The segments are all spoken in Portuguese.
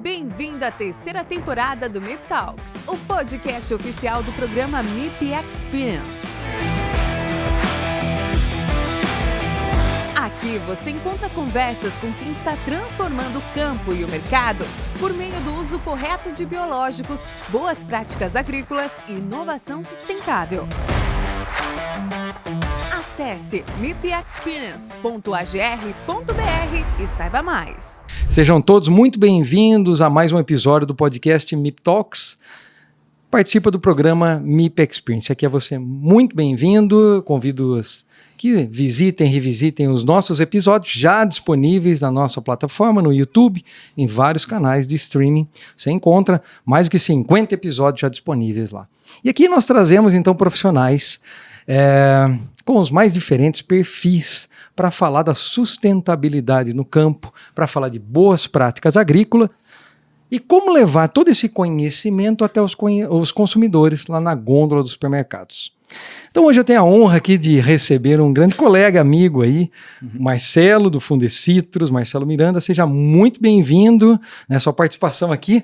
Bem-vindo à terceira temporada do MIP Talks, o podcast oficial do programa MIP Experience. Aqui você encontra conversas com quem está transformando o campo e o mercado por meio do uso correto de biológicos, boas práticas agrícolas e inovação sustentável. Acesse mipexperience.agr.br e saiba mais. Sejam todos muito bem-vindos a mais um episódio do podcast MIP Talks. Participa do programa MIP Experience. Aqui é você muito bem-vindo. Convido-os que visitem, revisitem os nossos episódios já disponíveis na nossa plataforma, no YouTube, em vários canais de streaming. Você encontra mais do que 50 episódios já disponíveis lá. E aqui nós trazemos, então, profissionais com os mais diferentes perfis para falar da sustentabilidade no campo, para falar de boas práticas agrícolas e como levar todo esse conhecimento até os consumidores lá na gôndola dos supermercados. Então hoje eu tenho a honra aqui de receber um grande colega, amigo aí, Marcelo do Fundecitrus, Marcelo Miranda. Seja muito bem-vindo, né? Sua participação aqui.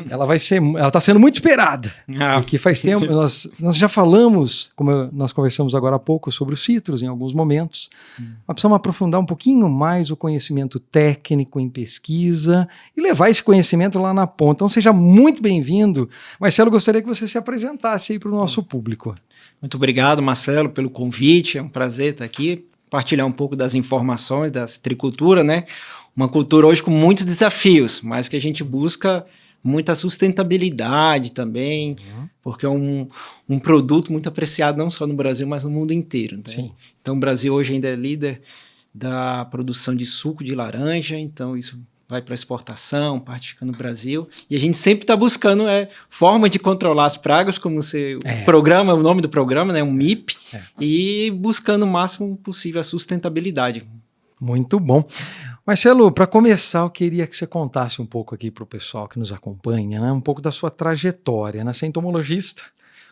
Ela está sendo muito esperada, porque faz tempo, nós já falamos, como nós conversamos agora há pouco, sobre os citros em alguns momentos, mas precisamos aprofundar um pouquinho mais o conhecimento técnico em pesquisa e levar esse conhecimento lá na ponta. Então seja muito bem-vindo. Marcelo, gostaria que você se apresentasse aí para o nosso público. Muito obrigado, Marcelo, pelo convite, é um prazer estar aqui, partilhar um pouco das informações da citricultura, né? Uma cultura hoje com muitos desafios, mas que a gente busca muita sustentabilidade também, porque é um produto muito apreciado não só no Brasil, mas no mundo inteiro. Né? Sim. Então o Brasil hoje ainda é líder da produção de suco de laranja, então isso vai para exportação, parte fica no Brasil, e a gente sempre está buscando forma de controlar as pragas, como programa, o nome do programa, né, um MIP, e buscando o máximo possível a sustentabilidade. Muito bom. Marcelo, para começar, eu queria que você contasse um pouco aqui para o pessoal que nos acompanha, né, um pouco da sua trajetória, né? Você é entomologista.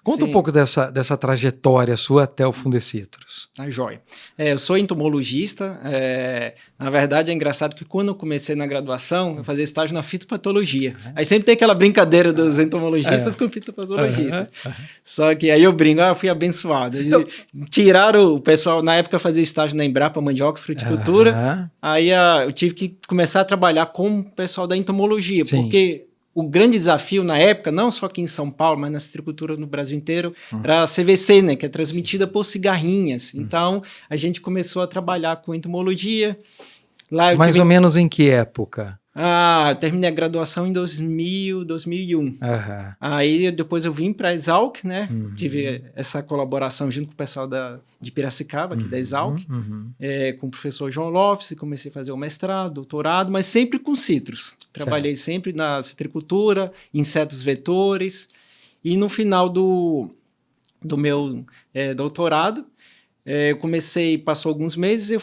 Conta um pouco dessa trajetória sua até o Fundecitrus. Tá joia. Eu sou entomologista. Na verdade, é engraçado que quando eu comecei na graduação, eu fazia estágio na fitopatologia. Aí sempre tem aquela brincadeira dos entomologistas com fitopatologistas. Só que aí eu brinco, eu fui abençoado. Então, tiraram o pessoal, na época eu fazia estágio na Embrapa Mandioca e Fruticultura. Aí eu tive que começar a trabalhar com o pessoal da entomologia, porque o grande desafio na época, não só aqui em São Paulo, mas na citricultura no Brasil inteiro, era a CVC, né, que é transmitida por cigarrinhas. Então, a gente começou a trabalhar com entomologia. Lá Mais ou menos em que época? Eu terminei a graduação em 2001. Aí depois eu vim para a Exalc, né? Tive essa colaboração junto com o pessoal de Piracicaba, aqui da Exalc, com o professor João Lopes, e comecei a fazer o mestrado, doutorado, mas sempre com citros. Trabalhei sempre na citricultura, insetos vetores, e no final do meu doutorado, eu passou alguns meses,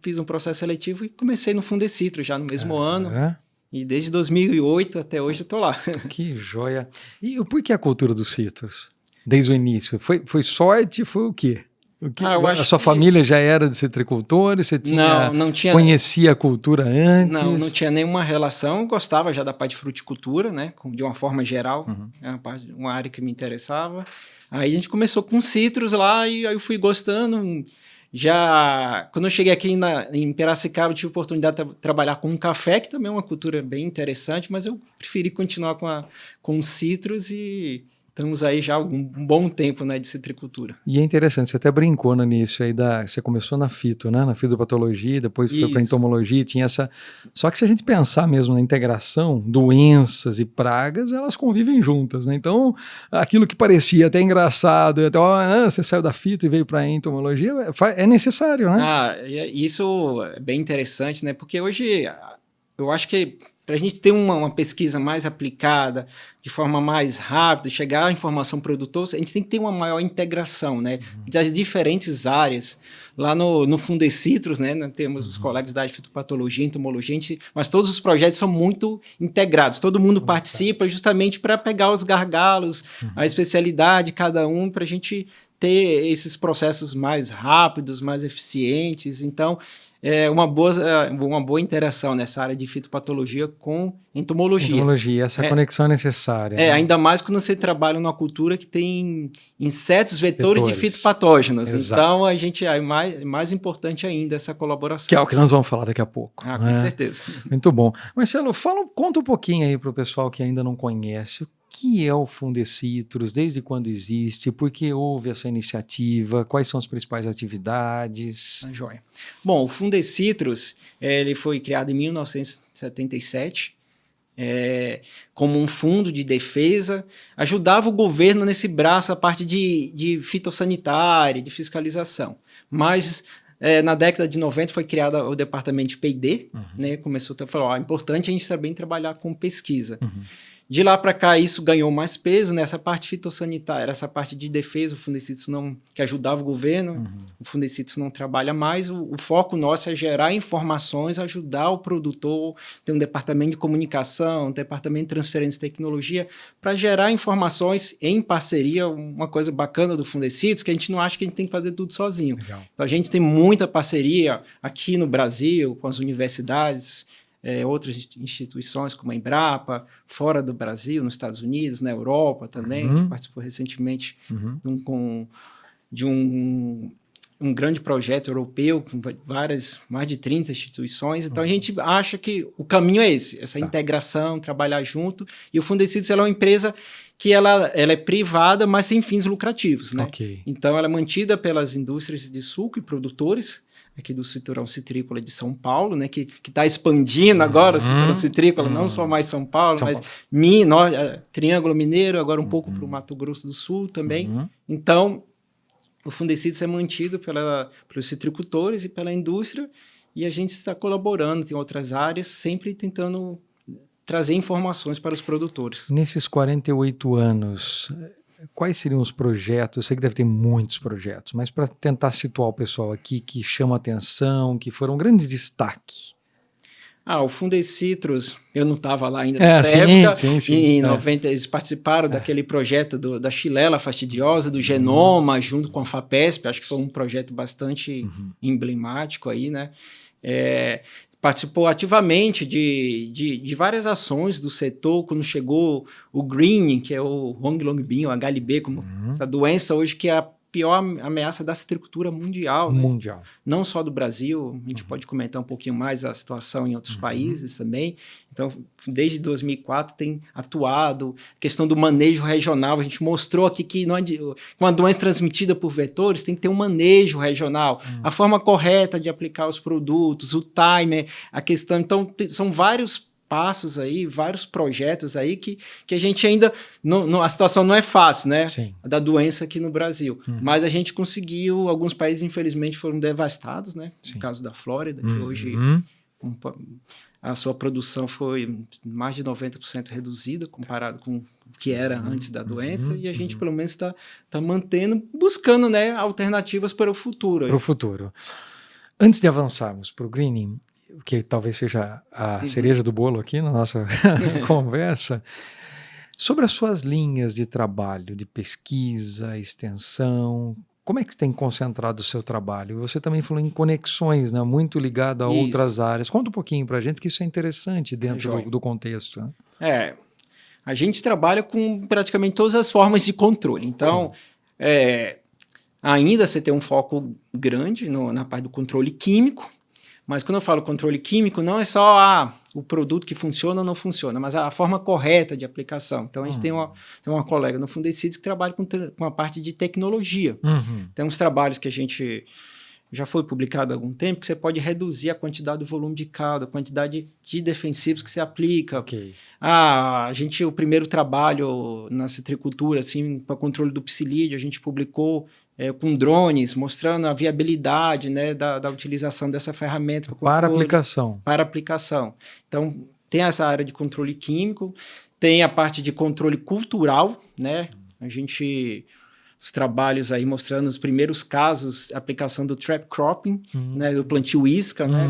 fiz um processo seletivo e comecei no Fundecitrus já no mesmo ano. E desde 2008 até hoje eu estou lá. Que joia! E por que a cultura dos citros? Desde o início? Foi sorte? Foi o quê? A sua família já era de citricultores? Você conhecia a cultura antes? Não tinha nenhuma relação. Eu gostava já da parte de fruticultura, né? De uma forma geral. É uma área que me interessava. Aí a gente começou com citros lá e aí eu fui gostando. Quando eu cheguei aqui em Piracicaba, eu tive a oportunidade de trabalhar com um café, que também é uma cultura bem interessante, mas eu preferi continuar com citros e estamos aí já há um bom tempo, né, de citricultura. E é interessante, você até brincou no início aí você começou na fito, né, na fitopatologia, depois foi para entomologia, tinha essa... Só que se a gente pensar mesmo na integração, doenças e pragas, elas convivem juntas, né? Então, aquilo que parecia até engraçado, até você saiu da fito e veio para a entomologia, é necessário, né? Isso é bem interessante, né? Porque hoje eu acho que para a gente ter uma pesquisa mais aplicada, de forma mais rápida, chegar à informação produtor, a gente tem que ter uma maior integração, né, das diferentes áreas. Lá no Fundecitrus, né, nós temos os colegas da fitopatologia, entomologia, mas todos os projetos são muito integrados, todo mundo participa justamente para pegar os gargalos, a especialidade de cada um, para a gente ter esses processos mais rápidos, mais eficientes. Então, uma boa interação nessa área de fitopatologia com entomologia. Entomologia, essa conexão é necessária. Né? Ainda mais quando você trabalha numa cultura que tem insetos vetores de fitopatógenos. Exato. Então, a gente é mais importante ainda essa colaboração. Que é o que nós vamos falar daqui a pouco. Com certeza. Muito bom. Marcelo, conta um pouquinho aí para o pessoal que ainda não conhece. O que é o Fundecitrus? Desde quando existe? Por que houve essa iniciativa? Quais são as principais atividades? Joia. Bom, o Fundecitrus, ele foi criado em 1977 como um fundo de defesa, ajudava o governo nesse braço, a parte de fitossanitária, de fiscalização. Mas na década de 90 foi criado o departamento de P&D, né? Começou a falar, é importante a gente também trabalhar com pesquisa. De lá para cá, isso ganhou mais peso nessa parte fitossanitária, essa parte de defesa, o Fundecitrus que ajudava o governo, o Fundecitrus não trabalha mais, o foco nosso é gerar informações, ajudar o produtor, tem um departamento de comunicação, um departamento de transferência de tecnologia, para gerar informações em parceria, uma coisa bacana do Fundecitrus, que a gente não acha que a gente tem que fazer tudo sozinho. Legal. Então, a gente tem muita parceria aqui no Brasil, com as universidades, outras instituições como a Embrapa, fora do Brasil, nos Estados Unidos, na Europa também. A gente participou recentemente de um grande projeto europeu com mais de 30 instituições. Então, a gente acha que o caminho é esse, essa integração, trabalhar junto. E o Fundecitrus é uma empresa que ela é privada, mas sem fins lucrativos, né? Okay. Então, ela é mantida pelas indústrias de suco e produtores aqui do cinturão citrícola de São Paulo, né, que está expandindo agora o cinturão citrícola, não só mais São Paulo, mas Triângulo Mineiro, agora um pouco para o Mato Grosso do Sul também. Então, o Fundecitrus é mantido pelos citricultores e pela indústria, e a gente está colaborando em outras áreas, sempre tentando trazer informações para os produtores. Nesses 48 anos... Quais seriam os projetos? Eu sei que deve ter muitos projetos, mas para tentar situar o pessoal aqui que chama atenção, que foram um grande destaque. O Fundecitrus, eu não estava lá ainda nessa época. Sim. Em 90 eles participaram daquele projeto da Xylella fastidiosa, do genoma, junto com a FAPESP. Acho que foi um projeto bastante emblemático aí, né? Participou ativamente de várias ações do setor, quando chegou o Green, que é o Hong Long Bean, o HLB, como essa doença hoje que é a pior ameaça da citricultura mundial. Né? Mundial. Não só do Brasil, a gente pode comentar um pouquinho mais a situação em outros países também. Então, desde 2004 tem atuado, questão do manejo regional, a gente mostrou aqui que uma doença transmitida por vetores tem que ter um manejo regional, a forma correta de aplicar os produtos, o timer, a questão, então são vários passos aí, vários projetos aí que a gente ainda... a situação não é fácil, né? Sim. Da doença aqui no Brasil. Mas a gente conseguiu... Alguns países, infelizmente, foram devastados, né? Sim. No caso da Flórida, que hoje a sua produção foi mais de 90% reduzida comparado com o que era antes da doença. E a gente, pelo menos, está mantendo, buscando, né, alternativas para o futuro. Para o futuro. Antes de avançarmos para o greening, que talvez seja a cereja do bolo aqui na nossa conversa, sobre as suas linhas de trabalho, de pesquisa, extensão, como é que tem concentrado o seu trabalho? Você também falou em conexões, né? Muito ligado a outras áreas. Conta um pouquinho para a gente, que isso é interessante dentro do contexto. Né? A gente trabalha com praticamente todas as formas de controle. Então, ainda você tem um foco grande na parte do controle químico, mas quando eu falo controle químico, não é só o produto que funciona ou não funciona, mas a forma correta de aplicação. Então, a gente tem uma colega no Fundecitrus que trabalha com a parte de tecnologia. Tem uns trabalhos que a gente já foi publicado há algum tempo, que você pode reduzir a quantidade do volume de caldo, a quantidade de defensivos que você aplica. Okay. O primeiro trabalho na citricultura, assim, para controle do psilídeo, a gente publicou com drones, mostrando a viabilidade, né, da utilização dessa ferramenta para aplicação. Para aplicação. Então, tem essa área de controle químico, tem a parte de controle cultural, né? Os trabalhos aí mostrando os primeiros casos, aplicação do trap cropping, né, do plantio isca, né,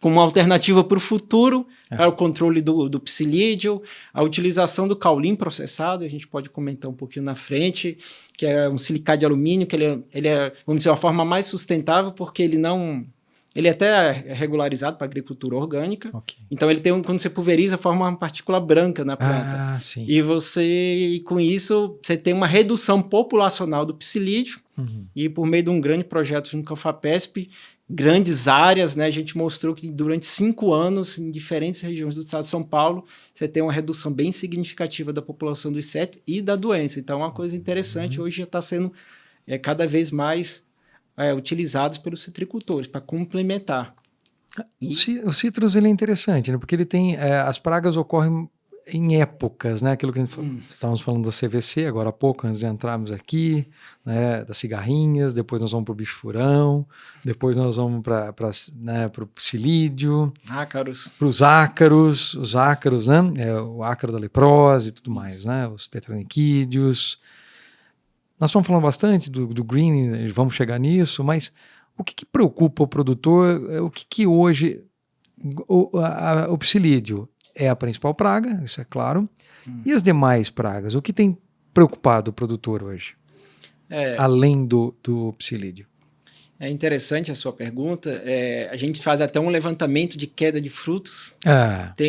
como uma alternativa para o futuro, para o controle do psilídeo, a utilização do caulim processado, a gente pode comentar um pouquinho na frente, que é um silicate de alumínio, que ele é, vamos dizer, uma forma mais sustentável, porque ele não Ele até é regularizado para agricultura orgânica. Ok. Então, ele tem quando você pulveriza, forma uma partícula branca na planta. Ah, sim. E com isso, você tem uma redução populacional do psilídeo. E por meio de um grande projeto junto com a FAPESP, grandes áreas, né, a gente mostrou que durante 5 anos, em diferentes regiões do estado de São Paulo, você tem uma redução bem significativa da população do inseto e da doença. Então, é uma coisa interessante, hoje já está sendo cada vez mais utilizados pelos citricultores para complementar. O citrus ele é interessante, né? Porque ele tem as pragas ocorrem em épocas, né? Aquilo que a gente estávamos falando da CVC agora há pouco, antes de entrarmos aqui, né? Das cigarrinhas, depois nós vamos para o bicho-furão, depois nós vamos para o psilídeo, para os ácaros, né? O ácaro da leprose e tudo mais, né? Os tetraniquídeos. Nós estamos falando bastante do green, vamos chegar nisso, mas o que preocupa o produtor? O que hoje o psilídeo é a principal praga, isso é claro. E as demais pragas? O que tem preocupado o produtor hoje? Além do psilídeo? É interessante a sua pergunta. A gente faz até um levantamento de queda de frutos.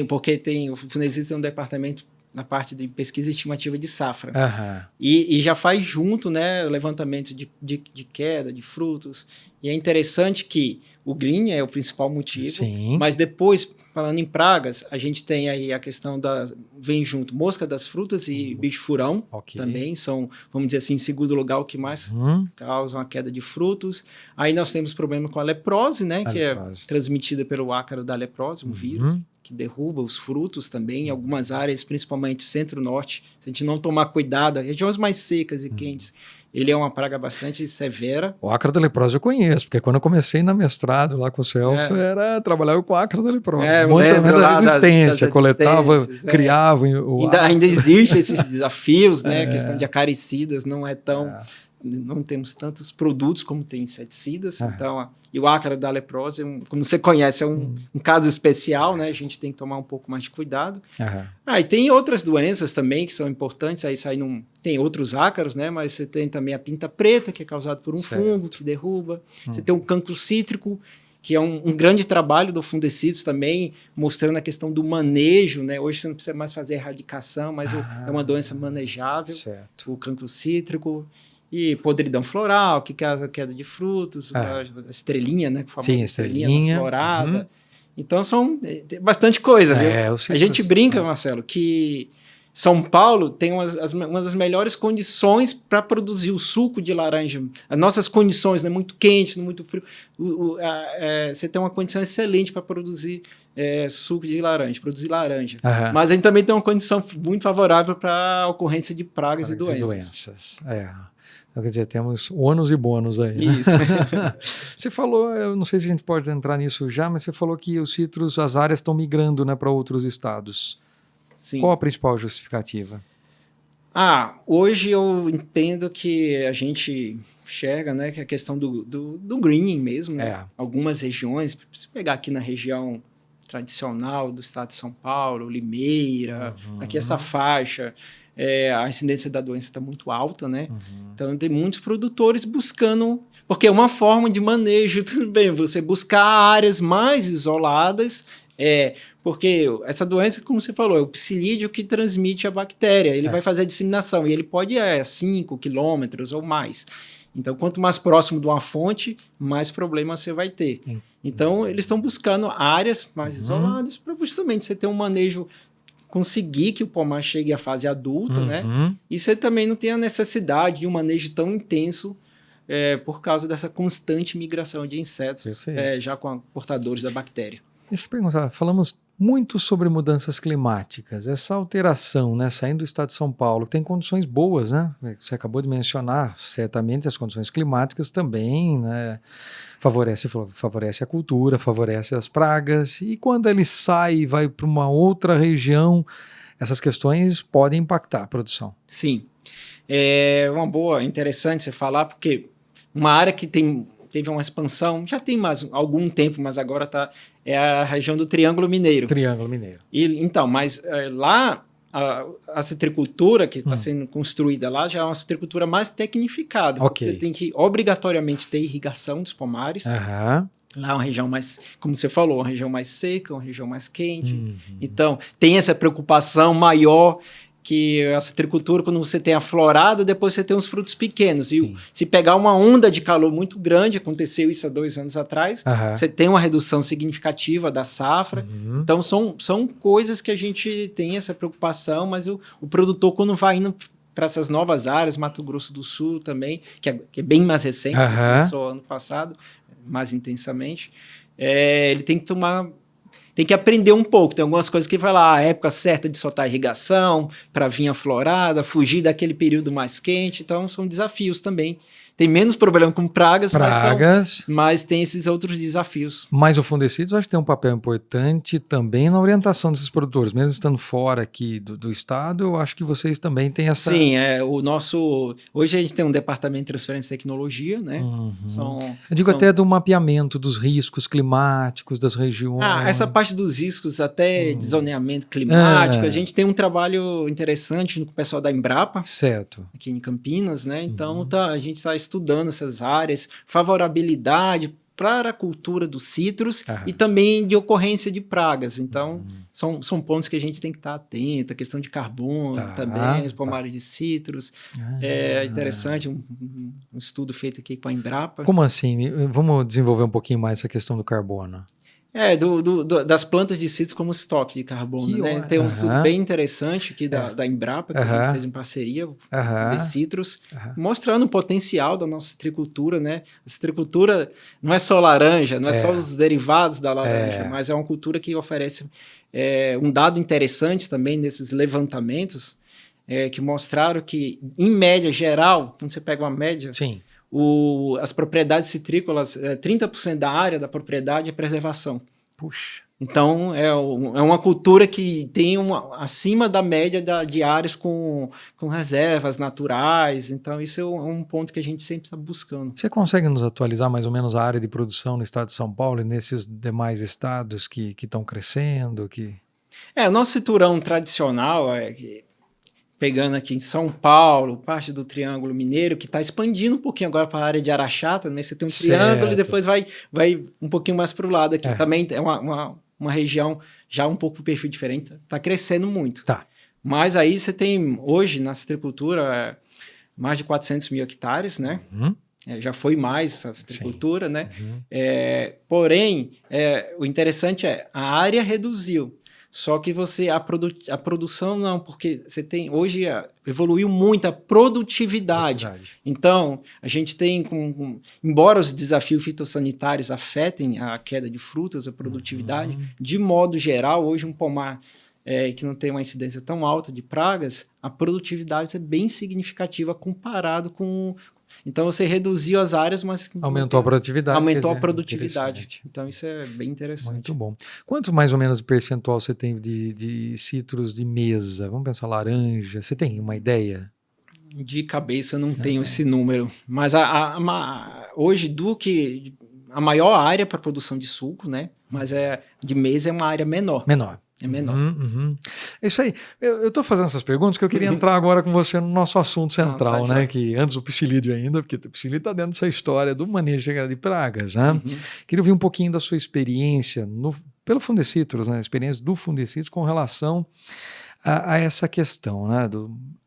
Porque o Funesi tem um departamento na parte de pesquisa e estimativa de safra. E já faz junto, né, o levantamento de queda de frutos. E é interessante que o green é o principal motivo, sim, mas depois, falando em pragas, a gente tem aí a questão vem junto mosca das frutas e bicho-furão, também são, vamos dizer assim, em segundo lugar, o que mais causam a queda de frutos. Aí nós temos problema com a leprose, né, que é transmitida pelo ácaro da leprose, um vírus que derruba os frutos também, em algumas áreas, principalmente centro-norte. Se a gente não tomar cuidado, regiões mais secas e quentes, ele é uma praga bastante severa. O ácaro da leprose eu conheço, porque quando eu comecei na mestrado lá com o Celso, trabalhava com o ácaro da leprose. Muito da resistência, coletava, criava. Ainda existem esses desafios, né? A questão de acaricidas não é tão... Não temos tantos produtos como tem inseticidas, então... E o ácaro da leprose, como você conhece, é um caso especial, né? A gente tem que tomar um pouco mais de cuidado. E tem outras doenças também que são importantes, aí tem outros ácaros, né? Mas você tem também a pinta preta, que é causada por um fungo que derruba. Você tem o cancro cítrico, que é um grande trabalho do Fundecidos também, mostrando a questão do manejo, né? Hoje você não precisa mais fazer erradicação, mas é uma doença manejável, o cancro cítrico. E podridão floral, que causa queda de frutos, a estrelinha, né? Sim, a estrelinha florada. Então, tem bastante coisa, viu? A gente brinca, Marcelo, que São Paulo tem uma das melhores condições para produzir o suco de laranja. As nossas condições, né? Muito quente, muito frio. Você tem uma condição excelente para produzir suco de laranja, produzir laranja. Mas a gente também tem uma condição muito favorável para a ocorrência de pragas e doenças. Então, quer dizer, temos ônus e bônus aí. Né? Isso. Você falou, eu não sei se a gente pode entrar nisso já, mas você falou que os citros, as áreas estão migrando, né, para outros estados. Sim. Qual a principal justificativa? Hoje eu entendo que a gente enxerga, né, que a questão do greening mesmo, né? Algumas regiões, se pegar aqui na região tradicional do estado de São Paulo, Limeira, aqui essa faixa, a incidência da doença está muito alta, né? Então tem muitos produtores buscando, porque é uma forma de manejo também, você buscar áreas mais isoladas, porque essa doença, como você falou, é o psilídeo que transmite a bactéria, ele vai fazer a disseminação, e ele pode ir 5 quilômetros ou mais. Então, quanto mais próximo de uma fonte, mais problema você vai ter. Então, eles estão buscando áreas mais isoladas para justamente você ter um manejo, conseguir que o pomar chegue à fase adulta, né? E você também não tem a necessidade de um manejo tão intenso por causa dessa constante migração de insetos já com portadores da bactéria. Deixa eu perguntar, falamos muito sobre mudanças climáticas, essa alteração, né, saindo do estado de São Paulo, tem condições boas, né? Você acabou de mencionar, certamente as condições climáticas também, né, favorece a cultura, favorece as pragas, e quando ele sai e vai para uma outra região, essas questões podem impactar a produção. Sim, é uma boa, interessante você falar, porque uma área que teve uma expansão, já tem mais algum tempo, mas agora é a região do Triângulo Mineiro. Triângulo Mineiro. Mas lá, a citricultura que está sendo construída lá já é uma citricultura mais tecnificada. Porque você tem que obrigatoriamente ter irrigação dos pomares. Lá é uma região mais, como você falou, uma região mais seca, uma região mais quente. Então, tem essa preocupação maior que a citricultura, quando você tem a florada, depois você tem os frutos pequenos. E se pegar uma onda de calor muito grande, aconteceu isso há 2 anos atrás, você tem uma redução significativa da safra. Então, são coisas que a gente tem essa preocupação, mas o produtor, quando vai indo para essas novas áreas, Mato Grosso do Sul também, que é bem mais recente, começou ano passado, mais intensamente, ele tem que aprender um pouco. Tem algumas coisas que vai lá, a época certa de soltar irrigação, para vir a florada, fugir daquele período mais quente. Então, são desafios também. Tem menos problema com pragas. Mas tem esses outros desafios. Mas o Fundecidos acho que tem um papel importante também na orientação desses produtores. Mesmo estando fora aqui do estado, eu acho que vocês também têm essa... Sim, hoje a gente tem um departamento de transferência de tecnologia, né? Eu digo até do mapeamento dos riscos climáticos das regiões. Essa parte dos riscos, até de zoneamento climático, a gente tem um trabalho interessante com o pessoal da Embrapa. Certo. Aqui em Campinas, né? Então, a gente está estudando essas áreas, favorabilidade para a cultura dos citros e também de ocorrência de pragas. Então, são pontos que a gente tem que estar atento, a questão de carbono também, os pomares de citros. É interessante, um estudo feito aqui com a Embrapa. Como assim? Vamos desenvolver um pouquinho mais essa questão do carbono. Das plantas de citros como estoque de carbono. Né? Tem um estudo bem interessante aqui da Embrapa, que a gente fez em parceria com a Citros, mostrando o potencial da nossa citricultura. Né? A citricultura não é só laranja, não é só os derivados da laranja, mas é uma cultura que oferece um dado interessante também nesses levantamentos, que mostraram que, em média geral, quando você pega uma média... Sim. As propriedades citrícolas, 30% da área da propriedade é preservação. Puxa. Então, é uma cultura que tem acima da média de áreas com reservas naturais. Então, isso é um ponto que a gente sempre está buscando. Você consegue nos atualizar mais ou menos a área de produção no estado de São Paulo e nesses demais estados que estão crescendo? O nosso cinturão tradicional pegando aqui em São Paulo, parte do Triângulo Mineiro, que está expandindo um pouquinho agora para a área de Araxá, também você tem um triângulo e depois vai um pouquinho mais para o lado aqui. Também é uma região já um pouco com perfil diferente, está crescendo muito. Mas aí você tem, hoje, na citricultura, mais de 400 mil hectares, né? Já foi mais a citricultura, né? Porém, o interessante a área reduziu. Só que a produção não, porque você tem, hoje evoluiu muito a produtividade. Então, a gente tem, embora os desafios fitossanitários afetem a queda de frutas, a produtividade, de modo geral, hoje um pomar que não tem uma incidência tão alta de pragas, a produtividade é bem significativa comparado com... Então, você reduziu as áreas, mas... Aumentou a produtividade. Aumentou a produtividade. Então, isso é bem interessante. Muito bom. Quanto mais ou menos de percentual você tem de citros de mesa? Vamos pensar laranja. Você tem uma ideia? De cabeça, eu não tenho esse número. Mas hoje, a maior área para produção de suco, né? Mas de mesa é uma área menor. É menor. É isso aí. Eu estou fazendo essas perguntas porque eu queria entrar agora com você no nosso assunto central, né? Que antes do psilídeo ainda, porque o psilídeo está dentro dessa história do manejo de pragas, né? Queria ouvir um pouquinho da sua experiência pelo Fundecitrus, né? A experiência do Fundecitrus com relação a essa questão, né?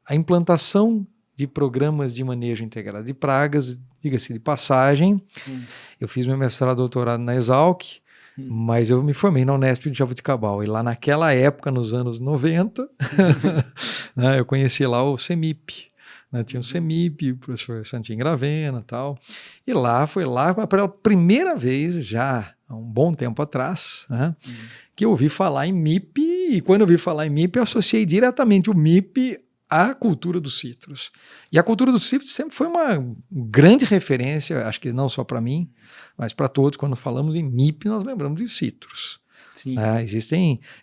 A implantação de programas de manejo integrado de pragas, diga-se de passagem. Eu fiz meu mestrado e doutorado na Exalc, mas eu me formei na Unesp de Jaboticabal, e lá naquela época, nos anos 90, né, eu conheci lá o CEMIP, né, tinha o CEMIP, o professor Santinho Gravena e tal, e foi lá pela primeira vez, já há um bom tempo atrás, né, que eu ouvi falar em MIP, e quando eu ouvi falar em MIP, eu associei diretamente o MIP à cultura dos citros. E a cultura dos citros sempre foi uma grande referência, acho que não só para mim, mas para todos. Quando falamos em MIP, nós lembramos de citros.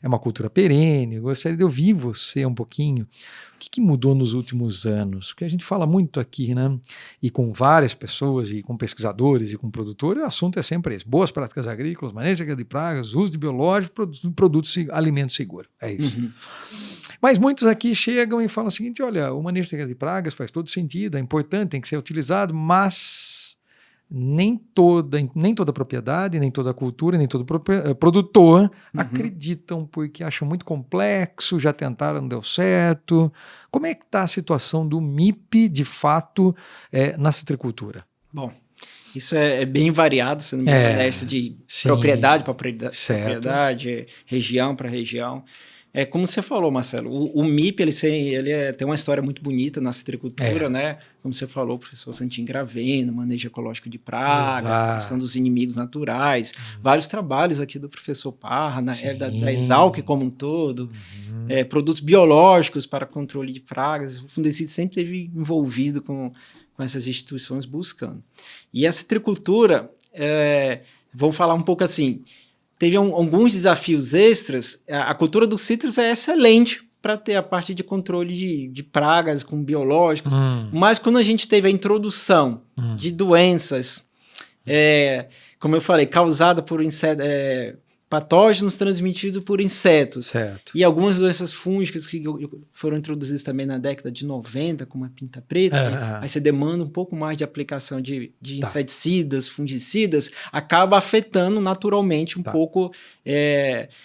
É uma cultura perene. Eu gostaria de ouvir você um pouquinho. O que mudou nos últimos anos? Porque a gente fala muito aqui, né? E com várias pessoas, e com pesquisadores, e com produtores, o assunto é sempre esse: boas práticas agrícolas, manejo de pragas, uso de biológicos, produtos, alimentos seguros. É isso. Mas muitos aqui chegam e falam o seguinte: olha, o manejo de pragas faz todo sentido, é importante, tem que ser utilizado, mas nem toda propriedade, nem toda cultura, nem todo produtor acreditam porque acham muito complexo, já tentaram, não deu certo. Como é que está a situação do MIP, de fato, na citricultura? Bom, isso é bem variado, se não me engano, é isso de propriedade para propriedade, região para região. Como você falou, Marcelo, o MIP tem uma história muito bonita na citricultura, né? Como você falou, o professor Santinho Graveno, manejo ecológico de pragas, a questão dos inimigos naturais, vários trabalhos aqui do professor Parra, da Exalc como um todo, produtos biológicos para controle de pragas. O Fundecid sempre esteve envolvido com essas instituições buscando. E a citricultura, vamos falar um pouco assim, teve alguns desafios extras. A cultura dos cítricos é excelente para ter a parte de controle de pragas com biológicos, mas quando a gente teve a introdução de doenças, como eu falei, causada por patógenos transmitidos por insetos. Certo. E algumas doenças fúngicas que foram introduzidas também na década de 90, como a pinta preta, aí você demanda um pouco mais de aplicação de inseticidas, fungicidas, acaba afetando naturalmente um pouco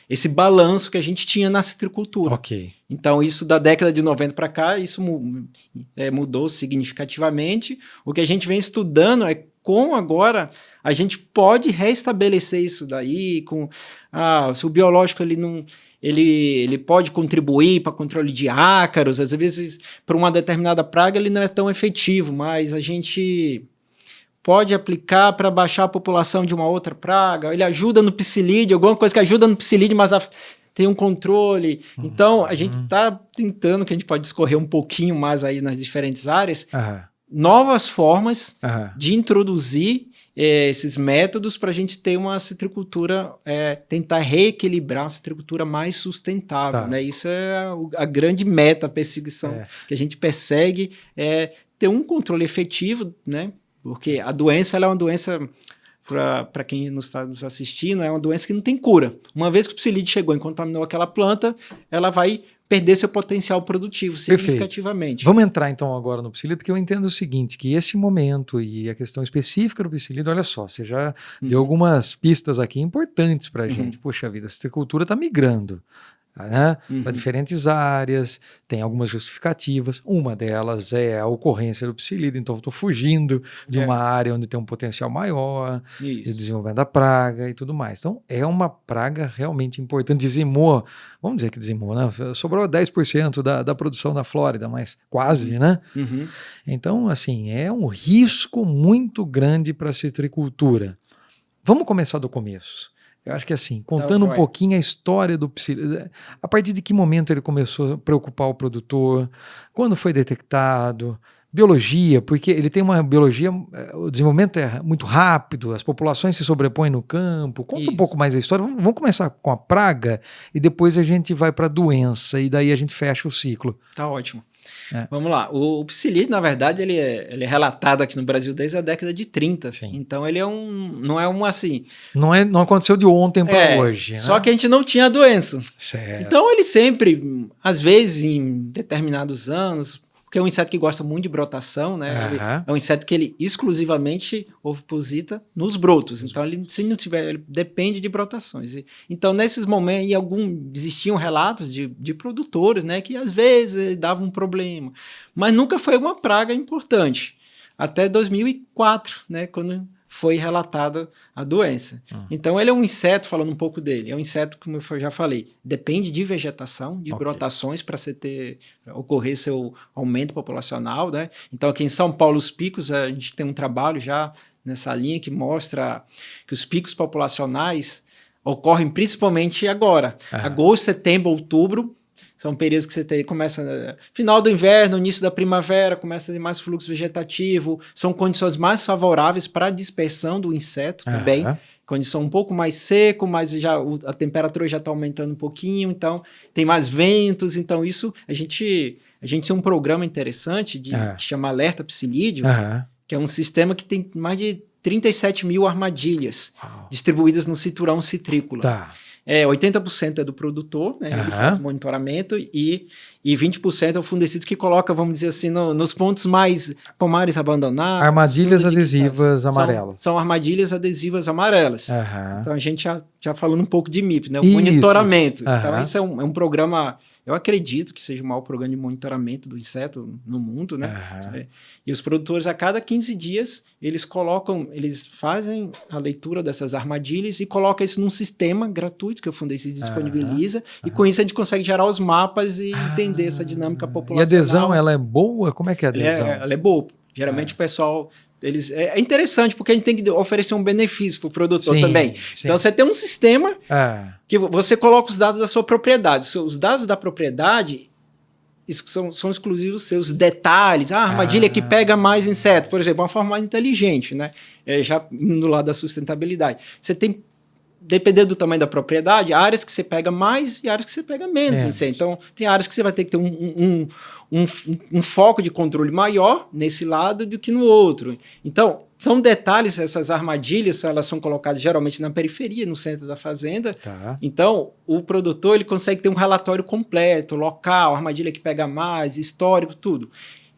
esse balanço que a gente tinha na citricultura. Ok. Então, isso da década de 90 para cá, isso mudou significativamente. O que a gente vem estudando é como agora a gente pode restabelecer isso daí, se o biológico ele pode contribuir para controle de ácaros, às vezes para uma determinada praga ele não é tão efetivo, mas a gente pode aplicar para baixar a população de uma outra praga, ele ajuda no psilídeo, alguma coisa que ajuda no psilídeo, mas tem um controle. Então, a gente está tentando, que a gente pode discorrer um pouquinho mais aí nas diferentes áreas, novas formas de introduzir esses métodos para a gente ter uma citricultura, tentar reequilibrar uma citricultura mais sustentável. Né? Isso é a grande meta, a perseguição que a gente persegue, ter um controle efetivo, né? Porque a doença ela é uma doença, para quem nos está nos assistindo, é uma doença que não tem cura. Uma vez que o psilídeo chegou e contaminou aquela planta, ela vai perder seu potencial produtivo significativamente. Vamos entrar então agora no psilídeo, porque eu entendo o seguinte, que esse momento e a questão específica do psilídeo, olha só, você já deu algumas pistas aqui importantes para a gente. Poxa vida, a citricultura está migrando, né, para diferentes áreas, tem algumas justificativas, uma delas é a ocorrência do psilídeo, então eu estou fugindo de uma área onde tem um potencial maior, de desenvolvimento da praga e tudo mais. Então é uma praga realmente importante, dizimou, vamos dizer que dizimou, né? Sobrou 10% da produção da Flórida, mas quase, né? Então, assim, é um risco muito grande para a citricultura. Vamos começar do começo. Eu acho que assim, contando um pouquinho a história do psilídeo, a partir de que momento ele começou a preocupar o produtor, quando foi detectado, biologia, porque ele tem uma biologia, o desenvolvimento é muito rápido, as populações se sobrepõem no campo. Conta um pouco mais a história, vamos começar com a praga e depois a gente vai para a doença e daí a gente fecha o ciclo. Tá ótimo. Vamos lá, o psilídeo, na verdade, ele é relatado aqui no Brasil desde a década de 30. Sim. Então ele não é assim... Não aconteceu de ontem para hoje. Né? Só que a gente não tinha a doença. Certo. Então ele sempre, às vezes em determinados anos, porque é um inseto que gosta muito de brotação, né? É um inseto que ele exclusivamente oviposita nos brotos. Então, se não tiver, ele depende de brotações. Então, nesses momentos, existiam relatos de produtores, né? Que às vezes davam um problema. Mas nunca foi uma praga importante. Até 2004, né? Quando foi relatada a doença. Então, ele é um inseto, falando um pouco dele, é um inseto, como eu já falei, depende de vegetação, de brotações para ocorrer seu aumento populacional, né? Então, aqui em São Paulo, os picos, a gente tem um trabalho já nessa linha que mostra que os picos populacionais ocorrem principalmente agora. Agosto, setembro, outubro, são períodos que você começa final do inverno, início da primavera, começa a ter mais fluxo vegetativo, são condições mais favoráveis para a dispersão do inseto também, condição um pouco mais seco, mas a temperatura já está aumentando um pouquinho, então tem mais ventos, então isso, a gente tem um programa interessante que chama Alerta Psilídeo, que é um sistema que tem mais de 37 mil armadilhas distribuídas no cinturão citrícola. 80% é do produtor, né? Ele faz monitoramento e 20% é o Fundecidos que coloca, vamos dizer assim, nos pontos mais pomares abandonados. Armadilhas adesivas amarelas. São armadilhas adesivas amarelas. Então, a gente já falando um pouco de MIP, né? O monitoramento. Então, isso é um programa... Eu acredito que seja o maior programa de monitoramento do inseto no mundo, né? E os produtores, a cada 15 dias, eles fazem a leitura dessas armadilhas e colocam isso num sistema gratuito que o Fundecidos disponibiliza. E com isso a gente consegue gerar os mapas e entender essa dinâmica populacional. E a adesão, ela é boa? Como é que é a adesão? Ela é boa. Geralmente o pessoal... É interessante porque a gente tem que oferecer um benefício para o produtor também. Então, você tem um sistema que você coloca os dados da sua propriedade. Os dados da propriedade são exclusivos seus detalhes. A armadilha que pega mais inseto, por exemplo, uma forma mais inteligente, né? Já indo lá da sustentabilidade. Você tem, dependendo do tamanho da propriedade, áreas que você pega mais e áreas que você pega menos inseto. Então, tem áreas que você vai ter que ter um foco de controle maior nesse lado do que no outro. Então, são detalhes, essas armadilhas, elas são colocadas geralmente na periferia, no centro da fazenda. Então, o produtor ele consegue ter um relatório completo, local, armadilha que pega mais, histórico, tudo.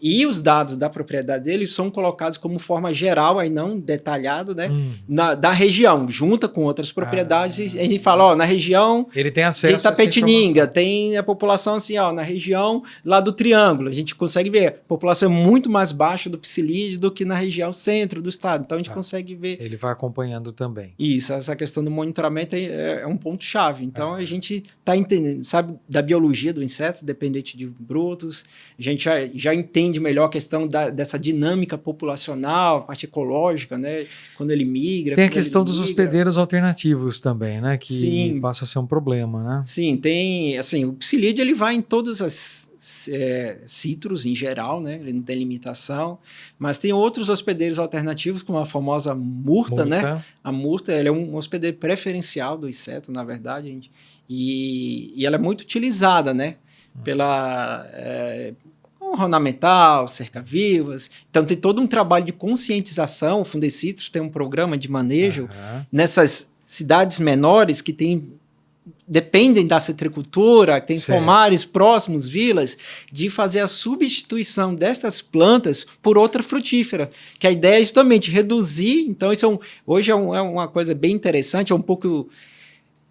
E os dados da propriedade dele são colocados como forma geral, aí não detalhado, né? Da região, junta com outras propriedades. E a gente fala, na região ele tem acesso de Tapetininga, tem a população assim, na região lá do Triângulo. A gente consegue ver, a população é muito mais baixa do psilídeo do que na região centro do estado. Então a gente consegue ver. Ele vai acompanhando também. Isso, essa questão do monitoramento é um ponto-chave. Então a gente está entendendo, sabe, da biologia do inseto, dependente de brotos, a gente já entende melhor a questão dessa dinâmica populacional, a parte ecológica, né? Quando ele migra. Tem a questão dos hospedeiros alternativos também, né? Que passa a ser um problema, né? Sim, tem, assim, o psilídeo ele vai em todas as citros em geral, né? Ele não tem limitação, mas tem outros hospedeiros alternativos, como a famosa murta, né? A murta, ela é um hospedeiro preferencial do inseto, na verdade, e ela é muito utilizada, né? Pela ornamental, cerca-vivas. Então, tem todo um trabalho de conscientização. O Fundecidos tem um programa de manejo nessas cidades menores que dependem da citricultura, tem pomares próximos, vilas, de fazer a substituição destas plantas por outra frutífera, que a ideia é justamente reduzir. Então, isso hoje é uma coisa bem interessante,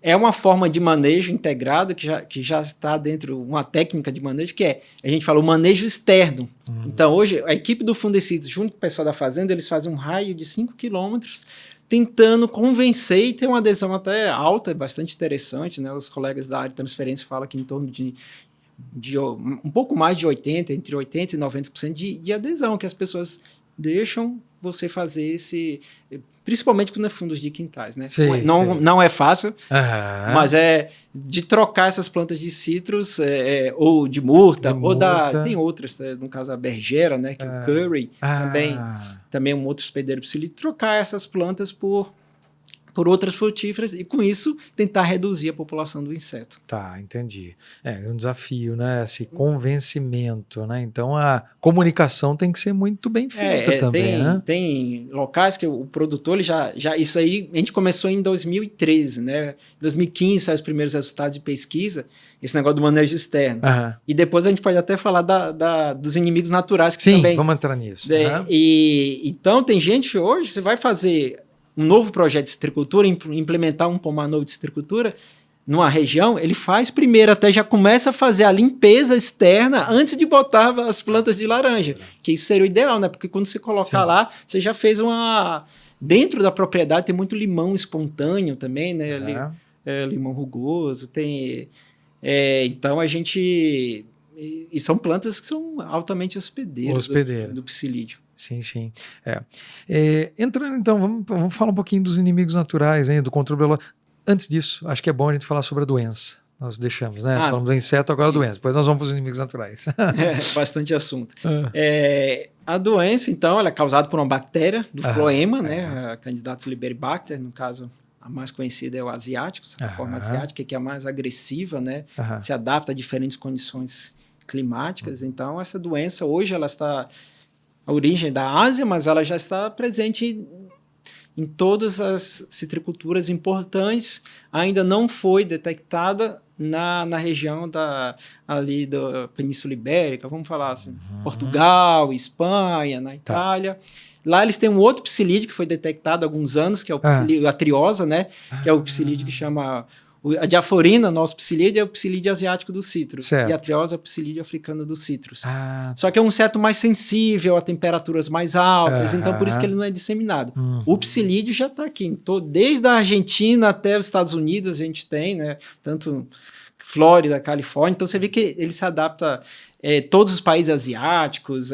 é uma forma de manejo integrado que já está dentro de uma técnica de manejo, que a gente fala o manejo externo. Então, hoje, a equipe do Fundecidos, junto com o pessoal da fazenda, eles fazem um raio de 5 quilômetros, tentando convencer e ter uma adesão até alta, bastante interessante, né? Os colegas da área de transferência falam que em torno de um pouco mais de 80%, entre 80% e 90% de adesão, que as pessoas deixam você fazer principalmente quando é fundos de quintais, né? Não é fácil, mas de trocar essas plantas de citros ou de murta, tem outras, no caso a bergera, né? Que o curry também é um outro hospedeiro psilídeo, trocar essas plantas por outras frutíferas e, com isso, tentar reduzir a população do inseto. Tá, entendi. É um desafio, né? Esse convencimento, né? Então, a comunicação tem que ser muito bem feita também, né? Tem locais que o produtor, ele já... Isso aí, a gente começou em 2013, né? Em 2015, saem os primeiros resultados de pesquisa, esse negócio do manejo externo. E depois a gente pode até falar dos inimigos naturais que também... Sim, vamos entrar nisso. Então, tem gente hoje, você vai fazer um novo projeto de citricultura, implementar um pomar novo de citricultura numa região, ele faz primeiro, até já começa a fazer a limpeza externa antes de botar as plantas de laranja, que isso seria o ideal, né? Porque quando você colocar lá, você já fez dentro da propriedade tem muito limão espontâneo também, né? Limão rugoso, tem... então a gente... E são plantas que são altamente hospedeiras do psilídeo. Sim, sim. Entrando então, vamos falar um pouquinho dos inimigos naturais, hein, do controle biológico. Antes disso, acho que é bom a gente falar sobre a doença. Nós deixamos, né? Falamos do inseto, agora a doença. Depois nós vamos para os inimigos naturais. Bastante assunto. A doença, então, ela é causada por uma bactéria do floema, né? A Candidatus liberibacter, no caso, a mais conhecida é o asiático, a forma asiática, que é a mais agressiva, né? Se adapta a diferentes condições climáticas. Então, essa doença, hoje, ela está... A origem da Ásia, mas ela já está presente em todas as citriculturas importantes, ainda não foi detectada na região ali da Península Ibérica, vamos falar assim, Portugal, Espanha, na Itália. Lá eles têm um outro psilídeo que foi detectado há alguns anos, que é o psilídeo, a triosa, né? Que é o psilídeo que chama... A diaforina, nosso psilídeo, é o psilídeo asiático do citro. Certo. E a triosa é o psilídeo africano do citrus. Só que é um inseto mais sensível a temperaturas mais altas, então por isso que ele não é disseminado. O psilídeo já está aqui. Desde a Argentina até os Estados Unidos a gente tem, né? Tanto Flórida, Califórnia. Então você vê que ele se adapta todos os países asiáticos.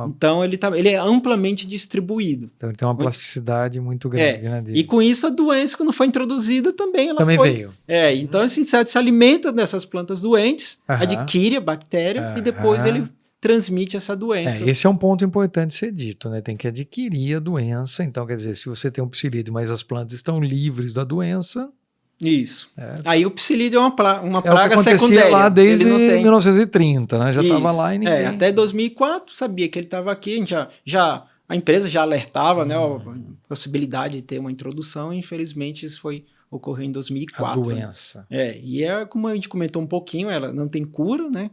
Então ele é amplamente distribuído. Então ele tem uma plasticidade muito grande, né? E com isso a doença, quando foi introduzida, também veio. Então esse inseto se alimenta dessas plantas doentes, adquire a bactéria e depois ele transmite essa doença. Esse é um ponto importante ser dito, né? Tem que adquirir a doença. Então, quer dizer, se você tem um psilídeo, mas as plantas estão livres da doença... Isso. Aí o psilídeo é uma praga secundária. secundária. Lá desde 1930, né? Já estava lá e ninguém... até 2004 sabia que ele estava aqui. A empresa já alertava, né, a possibilidade de ter uma introdução, e infelizmente isso ocorreu em 2004. A doença. Né? E como a gente comentou um pouquinho, ela não tem cura, né?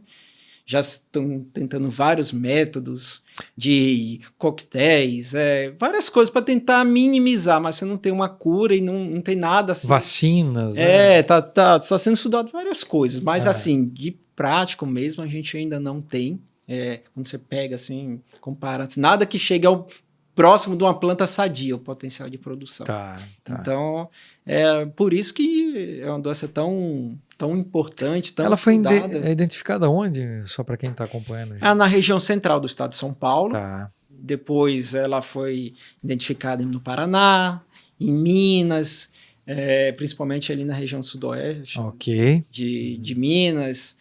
Já estão tentando vários métodos de coquetéis, várias coisas para tentar minimizar, mas você não tem uma cura e não tem nada assim. Vacinas. Tá sendo estudado várias coisas, mas assim, de prático mesmo a gente ainda não tem. Quando você pega assim, compara, nada que chegue ao próximo de uma planta sadia, o potencial de produção. Então, por isso que é uma doença tão importante, tão Ela foi estudada. identificada onde? Só para quem está acompanhando. Na região central do estado de São Paulo. Depois ela foi identificada no Paraná, em Minas, principalmente ali na região sudoeste de Minas.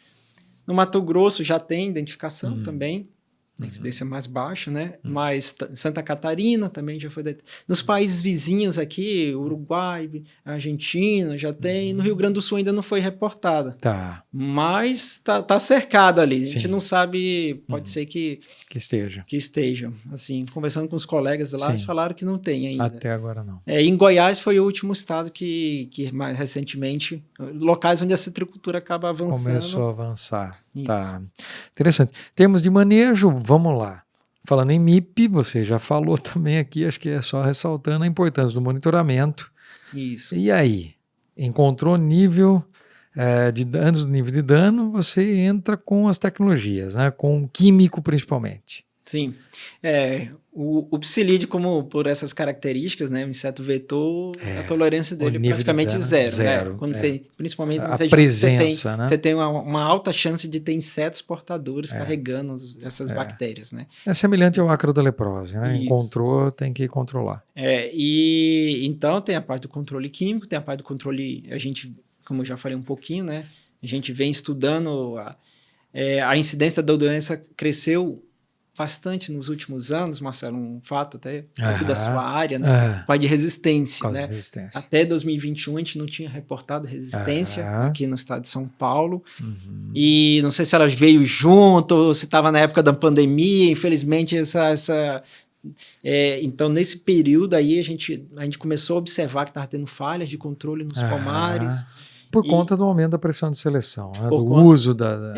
No Mato Grosso já tem identificação também. A incidência mais baixa, né? Mas Santa Catarina também já foi... Nos países vizinhos aqui, Uruguai, Argentina, já tem. No Rio Grande do Sul ainda não foi reportada. Mas tá cercada ali. A gente não sabe, pode ser que esteja. Assim, conversando com os colegas lá, eles falaram que não tem ainda. Até agora não. Em Goiás foi o último estado que mais recentemente, locais onde a citricultura acaba avançando. Começou a avançar. Interessante. Termos de manejo, vamos lá. Falando em MIP, você já falou também aqui, acho que é só ressaltando a importância do monitoramento. Isso. E aí, encontrou nível antes do nível de dano, você entra com as tecnologias, né? Com o químico principalmente. Sim. O psilídeo, como por essas características, né, o inseto vetor, a tolerância dele é praticamente zero. Né? Quando principalmente a presença, você tem uma alta chance de ter insetos portadores carregando essas bactérias. Né? É semelhante ao ácaro da leprose, né? Encontrou, tem que controlar. E então tem a parte do controle químico, tem a parte do controle, a gente, como eu já falei um pouquinho, né, a gente vem estudando a incidência da doença cresceu bastante nos últimos anos, Marcelo, um fato até aqui da sua área, né? Pai de resistência, né? Até 2021 a gente não tinha reportado resistência aqui no estado de São Paulo. E não sei se ela veio junto ou se estava na época da pandemia, infelizmente então nesse período aí a gente começou a observar que estava tendo falhas de controle nos pomares. Por conta do aumento da pressão de seleção, né? Uso da...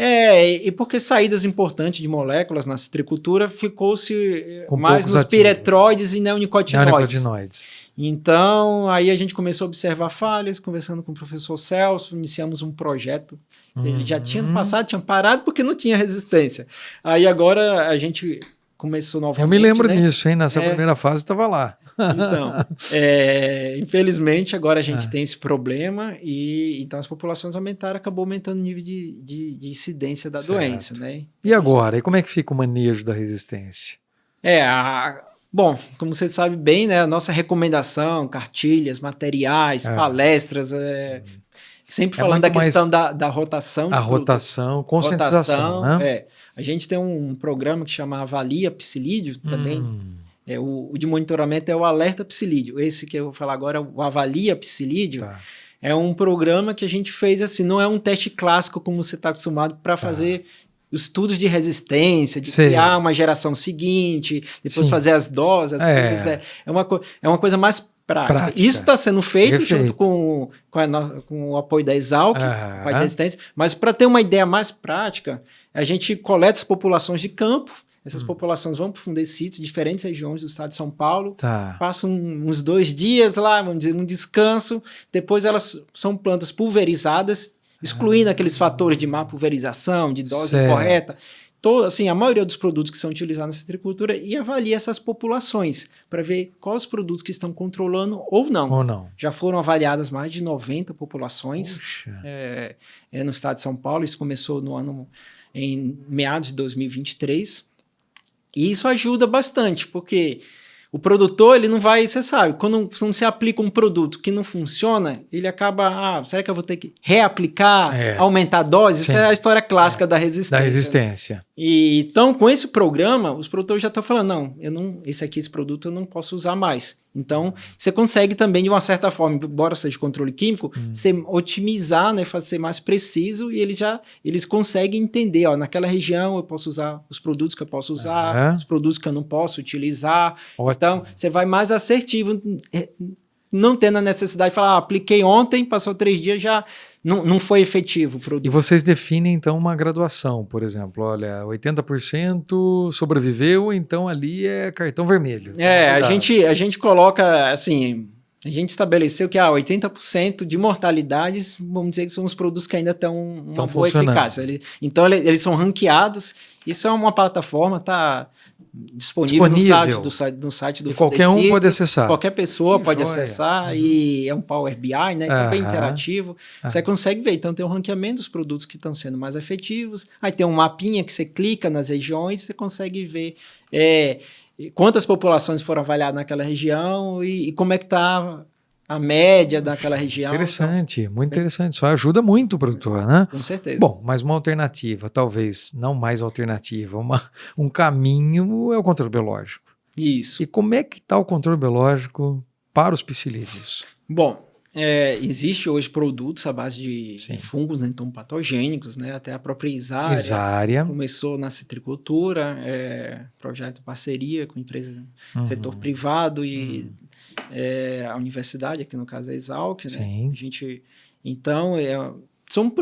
e porque saídas importantes de moléculas na citricultura ficou-se mais nos piretróides e neonicotinoides. Então, aí a gente começou a observar falhas, conversando com o professor Celso, iniciamos um projeto. Ele já tinha passado, tinha parado porque não tinha resistência. Aí agora a gente começou novamente. Eu me lembro disso, hein? Nessa primeira fase estava lá. Então, infelizmente agora a gente tem esse problema e então as populações aumentaram, acabou aumentando o nível de incidência da doença, né? E agora? E como é que fica o manejo da resistência? Bom, como você sabe bem, né, a nossa recomendação, cartilhas, materiais, palestras, sempre falando da questão da rotação. A rotação, conscientização, né? A gente tem um programa que chama Avalia Psilídeo também. O de monitoramento é o Alerta Psilídeo. Esse que eu vou falar agora, o Avalia Psilídeo, é um programa que a gente fez assim, não é um teste clássico como você está acostumado para fazer os estudos de resistência, de Sei. criar uma geração seguinte, depois Sim. fazer as doses, as coisas. É uma coisa mais prática. Isso está sendo feito junto com o apoio da Exalc, com a resistência, mas para ter uma ideia mais prática, a gente coleta as populações de campo. Essas populações vão para Fundecitos, diferentes regiões do estado de São Paulo, passam uns 2 dias lá, vamos dizer, um descanso, depois elas são plantas pulverizadas, excluindo aqueles fatores de má pulverização, de dose correta. Assim, a maioria dos produtos que são utilizados na citricultura e avalia essas populações para ver quais os produtos que estão controlando ou não. Já foram avaliadas mais de 90 populações no estado de São Paulo. Isso começou em meados de 2023. E isso ajuda bastante, porque o produtor, ele não vai, você sabe, quando você aplica um produto que não funciona, ele acaba, será que eu vou ter que reaplicar, aumentar a dose? Isso é a história clássica da resistência. E, então, com esse programa, os produtores já estão falando, esse produto eu não posso usar mais. Então, você consegue também, de uma certa forma, embora seja de controle químico, você otimizar, né, ser mais preciso, e eles conseguem entender, naquela região eu posso usar os produtos que eu posso usar, os produtos que eu não posso utilizar. Ótimo. Então, você vai mais assertivo, não tendo a necessidade de falar, apliquei ontem, passou 3 dias, já não foi efetivo o produto. E vocês definem, então, uma graduação, por exemplo, olha, 80% sobreviveu, então ali é cartão vermelho. A gente coloca, assim, a gente estabeleceu que 80% de mortalidades, vamos dizer que são os produtos que ainda estão uma boa eficácia. Então, eles são ranqueados, isso é uma plataforma, está disponível no site do e qualquer um pode acessar. Qualquer pessoa pode acessar e é um Power BI, né? É bem interativo. Você consegue ver. Então, tem o ranqueamento dos produtos que estão sendo mais efetivos. Aí tem um mapinha que você clica nas regiões, você consegue ver quantas populações foram avaliadas naquela região e como é que está a média daquela região. Interessante, então, muito interessante. Isso ajuda muito o produtor, né? Com certeza. Bom, mas uma alternativa, talvez não mais alternativa, um caminho é o controle biológico. Isso. E como é que está o controle biológico para os psilídeos? Bom, existe hoje produtos à base de fungos entomopatogênicos, né? Até a própria Isária começou na citricultura, projeto de parceria com empresa do setor privado e a universidade, aqui no caso é a Exalc, né? A gente, então, são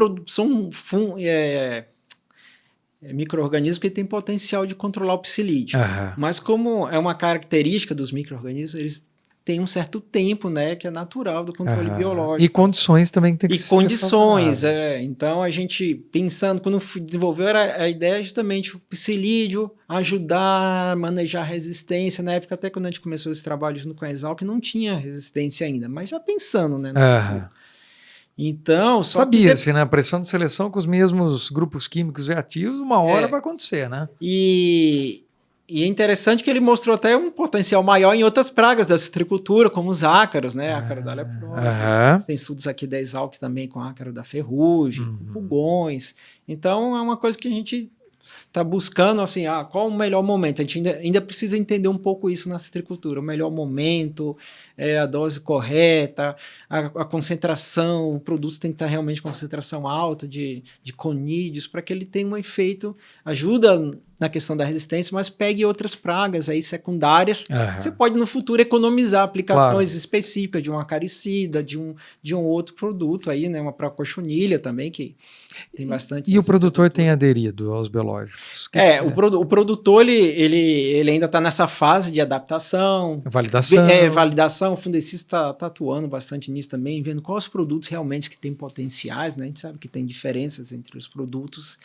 micro-organismos que têm potencial de controlar o psilídeo. Mas como é uma característica dos micro-organismos, eles têm um certo tempo, né, que é natural do controle biológico. E condições também tem que ser condições, Então, a gente, pensando, quando desenvolveu a ideia justamente o psilídeo ajudar a manejar a resistência. Na época, até quando a gente começou esse trabalho junto com a Exalc, não tinha resistência ainda, mas já pensando, né? Então, sabia-se, né? A pressão de seleção com os mesmos grupos químicos e ativos, uma hora vai acontecer, né? E é interessante que ele mostrou até um potencial maior em outras pragas da citricultura, como os ácaros, né? Ácaro da leprosa. Tem estudos aqui da Exalc também com ácaro da ferrugem, com pulgões. Então, é uma coisa que a gente está buscando, assim, qual o melhor momento. A gente ainda precisa entender um pouco isso na citricultura. O melhor momento, a dose correta, a concentração, o produto tem que estar realmente com concentração alta de conídeos para que ele tenha um efeito, ajuda na questão da resistência, mas pegue outras pragas aí secundárias. Você pode, no futuro, economizar aplicações específicas de um acaricida, de um outro produto aí, né? Uma cochonilha também, que tem bastante. E o produtor tem aderido aos biológicos? O produtor, ele ainda está nessa fase de adaptação. Validação. O fundecista está atuando bastante nisso também, vendo quais os produtos realmente que têm potenciais, né? A gente sabe que tem diferenças entre os produtos.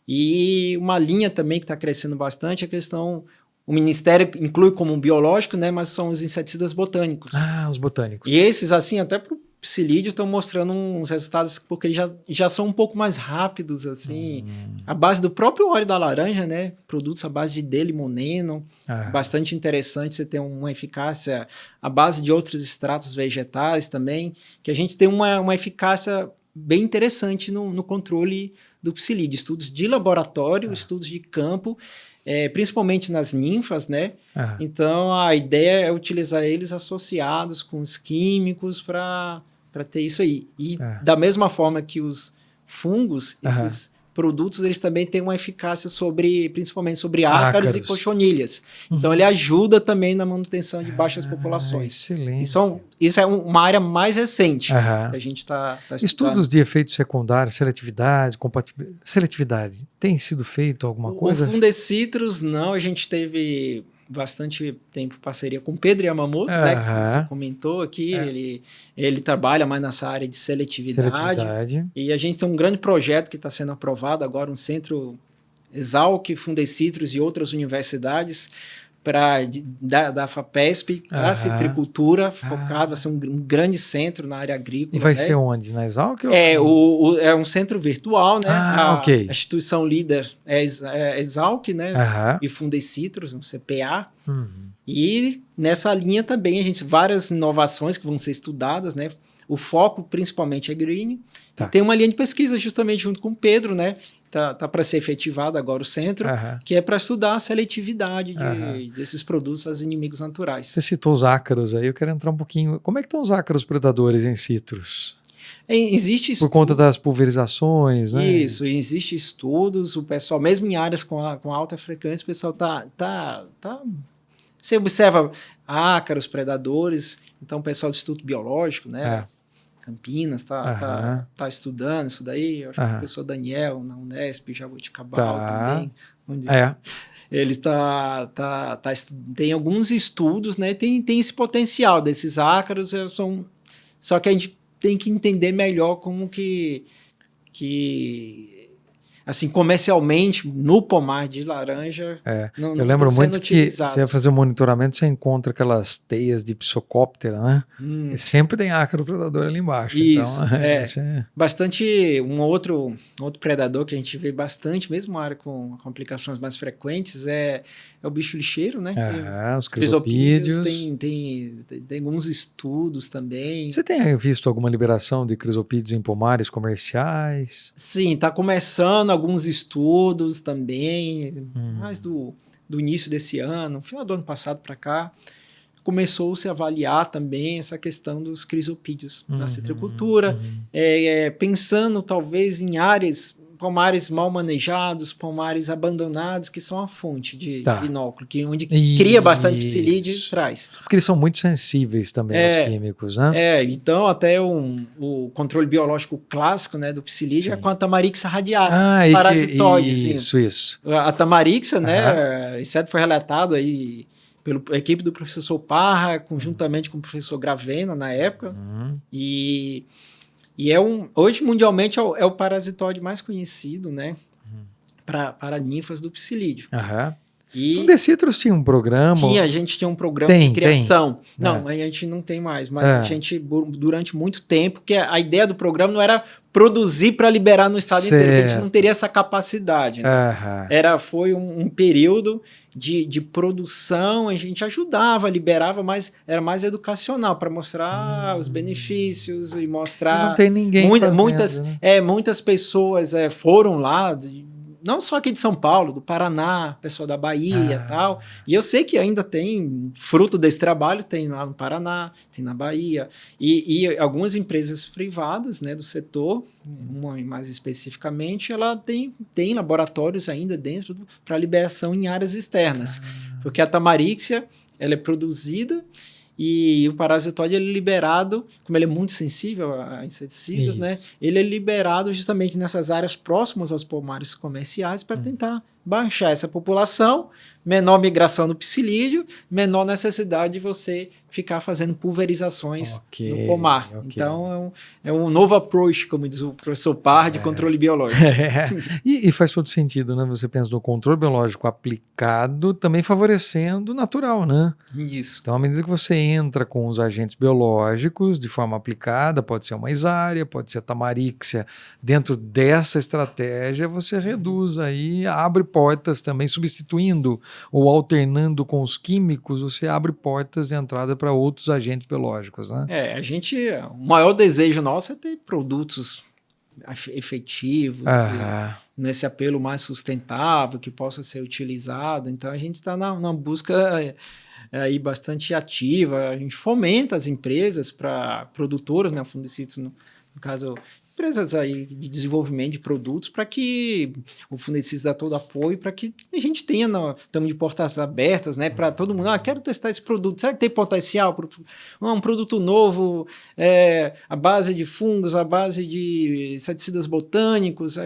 E uma linha também que está crescendo bastante é a questão, o Ministério inclui como um biológico, né, mas são os inseticidas botânicos. Os botânicos. E esses, assim, até para o psilídeo estão mostrando uns resultados, porque eles já são um pouco mais rápidos, assim, a base do próprio óleo da laranja, né, produtos à base de D-limoneno, bastante interessante, você tem uma eficácia à base de outros extratos vegetais também, que a gente tem uma eficácia bem interessante no controle do psilídeo, estudos de laboratório, estudos de campo, principalmente nas ninfas, né? Então, a ideia é utilizar eles associados com os químicos para ter isso aí. E da mesma forma que os fungos, esses produtos eles também têm uma eficácia principalmente sobre ácaros e cochonilhas. Então ele ajuda também na manutenção de baixas populações. Excelente. Isso é uma área mais recente que a gente está estudando. Estudos de efeitos secundários, seletividade, compatibilidade. Seletividade, tem sido feito alguma coisa? O Fundecitrus, não, a gente teve bastante tempo parceria com o Pedro Yamamoto, né, que você comentou aqui, ele trabalha mais nessa área de seletividade. E a gente tem um grande projeto que está sendo aprovado agora, um centro Exalc, Fundecitrus e outras universidades da FAPESP para a citricultura, focado, vai ser um grande centro na área agrícola. E vai ser onde? Na Exalc? É um centro virtual, né? A instituição líder é Exalc, né? E Fundecitrus, um CPA. E nessa linha também a gente várias inovações que vão ser estudadas, né? O foco principalmente é green. E tem uma linha de pesquisa justamente junto com o Pedro, né? Tá para ser efetivado agora o centro, que é para estudar a seletividade desses produtos aos inimigos naturais. Você citou os ácaros aí, eu quero entrar um pouquinho. Como é que estão os ácaros predadores em citrus? Por conta das pulverizações, né? Isso, existe estudos, o pessoal, mesmo em áreas com alta frequência, o pessoal você observa ácaros predadores, então o pessoal do Instituto Biológico, né? Campinas tá estudando isso daí, eu acho que o professor Daniel, na Unesp, Jaboticabal também, onde eles tem alguns estudos, né? Tem esse potencial desses ácaros, só que a gente tem que entender melhor como que assim, comercialmente, no pomar de laranja, eu lembro muito que você vai fazer o monitoramento, você encontra aquelas teias de psicóptera, né? E sempre tem ácaro predador ali embaixo. Isso, então, bastante, um outro predador que a gente vê bastante, mesmo uma área com aplicações mais frequentes, é o bicho lixeiro, né? Os crisopídeos. Tem alguns estudos também. Você tem visto alguma liberação de crisopídeos em pomares comerciais? Sim, está começando alguns estudos também, mais do início desse ano, final do ano passado para cá, começou-se a avaliar também essa questão dos crisopídeos na citricultura, pensando talvez em pomares mal manejados, pomares abandonados, que são a fonte de binóculo, onde cria bastante psilídeo e traz. Porque eles são muito sensíveis também aos químicos, né? Então até o controle biológico clássico, né, do psilídeo é com a Tamarixia radiata, parasitóide. Isso. A Tamarixia, né, isso foi relatado aí pela equipe do professor Parra, conjuntamente com o professor Gravena na época, e hoje, mundialmente, é o parasitóide mais conhecido, né? Para ninfas do psilídeo. O Fundecitrus tinha um programa? A gente tinha um programa de criação. Não, a gente não tem mais, mas a gente, durante muito tempo, que a ideia do programa não era produzir para liberar no estado inteiro, a gente não teria essa capacidade. Né? Foi um período de produção, a gente ajudava, liberava, mas era mais educacional, para mostrar os benefícios e mostrar... E não tem ninguém muitas pessoas foram lá... Não só aqui de São Paulo, do Paraná, pessoal da Bahia e tal. E eu sei que ainda tem fruto desse trabalho, tem lá no Paraná, tem na Bahia. E algumas empresas privadas, né, do setor, uma mais especificamente, ela tem laboratórios ainda dentro para liberação em áreas externas. Porque a Tamarixia, ela é produzida e o parasitóide ele é liberado, como ele é muito sensível a inseticidas, né? Ele é liberado justamente nessas áreas próximas aos pomares comerciais para tentar baixar essa população, menor migração do psilídeo, menor necessidade de você ficar fazendo pulverizações no pomar. Então, é um novo approach, como diz o professor Parra, de controle biológico. E faz todo sentido, né? Você pensa no controle biológico aplicado, também favorecendo o natural, né? Isso. Então, à medida que você entra com os agentes biológicos de forma aplicada, pode ser uma isária, pode ser a Tamarixia, dentro dessa estratégia, você reduz aí, abre portas também, substituindo ou alternando com os químicos, você abre portas de entrada para outros agentes biológicos, né? O maior desejo nosso é ter produtos efetivos, nesse apelo mais sustentável, que possa ser utilizado. Então, a gente está na busca aí bastante ativa, a gente fomenta as empresas produtoras, né, Fundecitrus, no caso, empresas aí de desenvolvimento de produtos para que o Fundecidos dá todo apoio para que a gente tenha, estamos de portas abertas, né, para todo mundo, quero testar esse produto, será que tem potencial para um produto novo, a base de fungos, a base de inseticidas botânicos.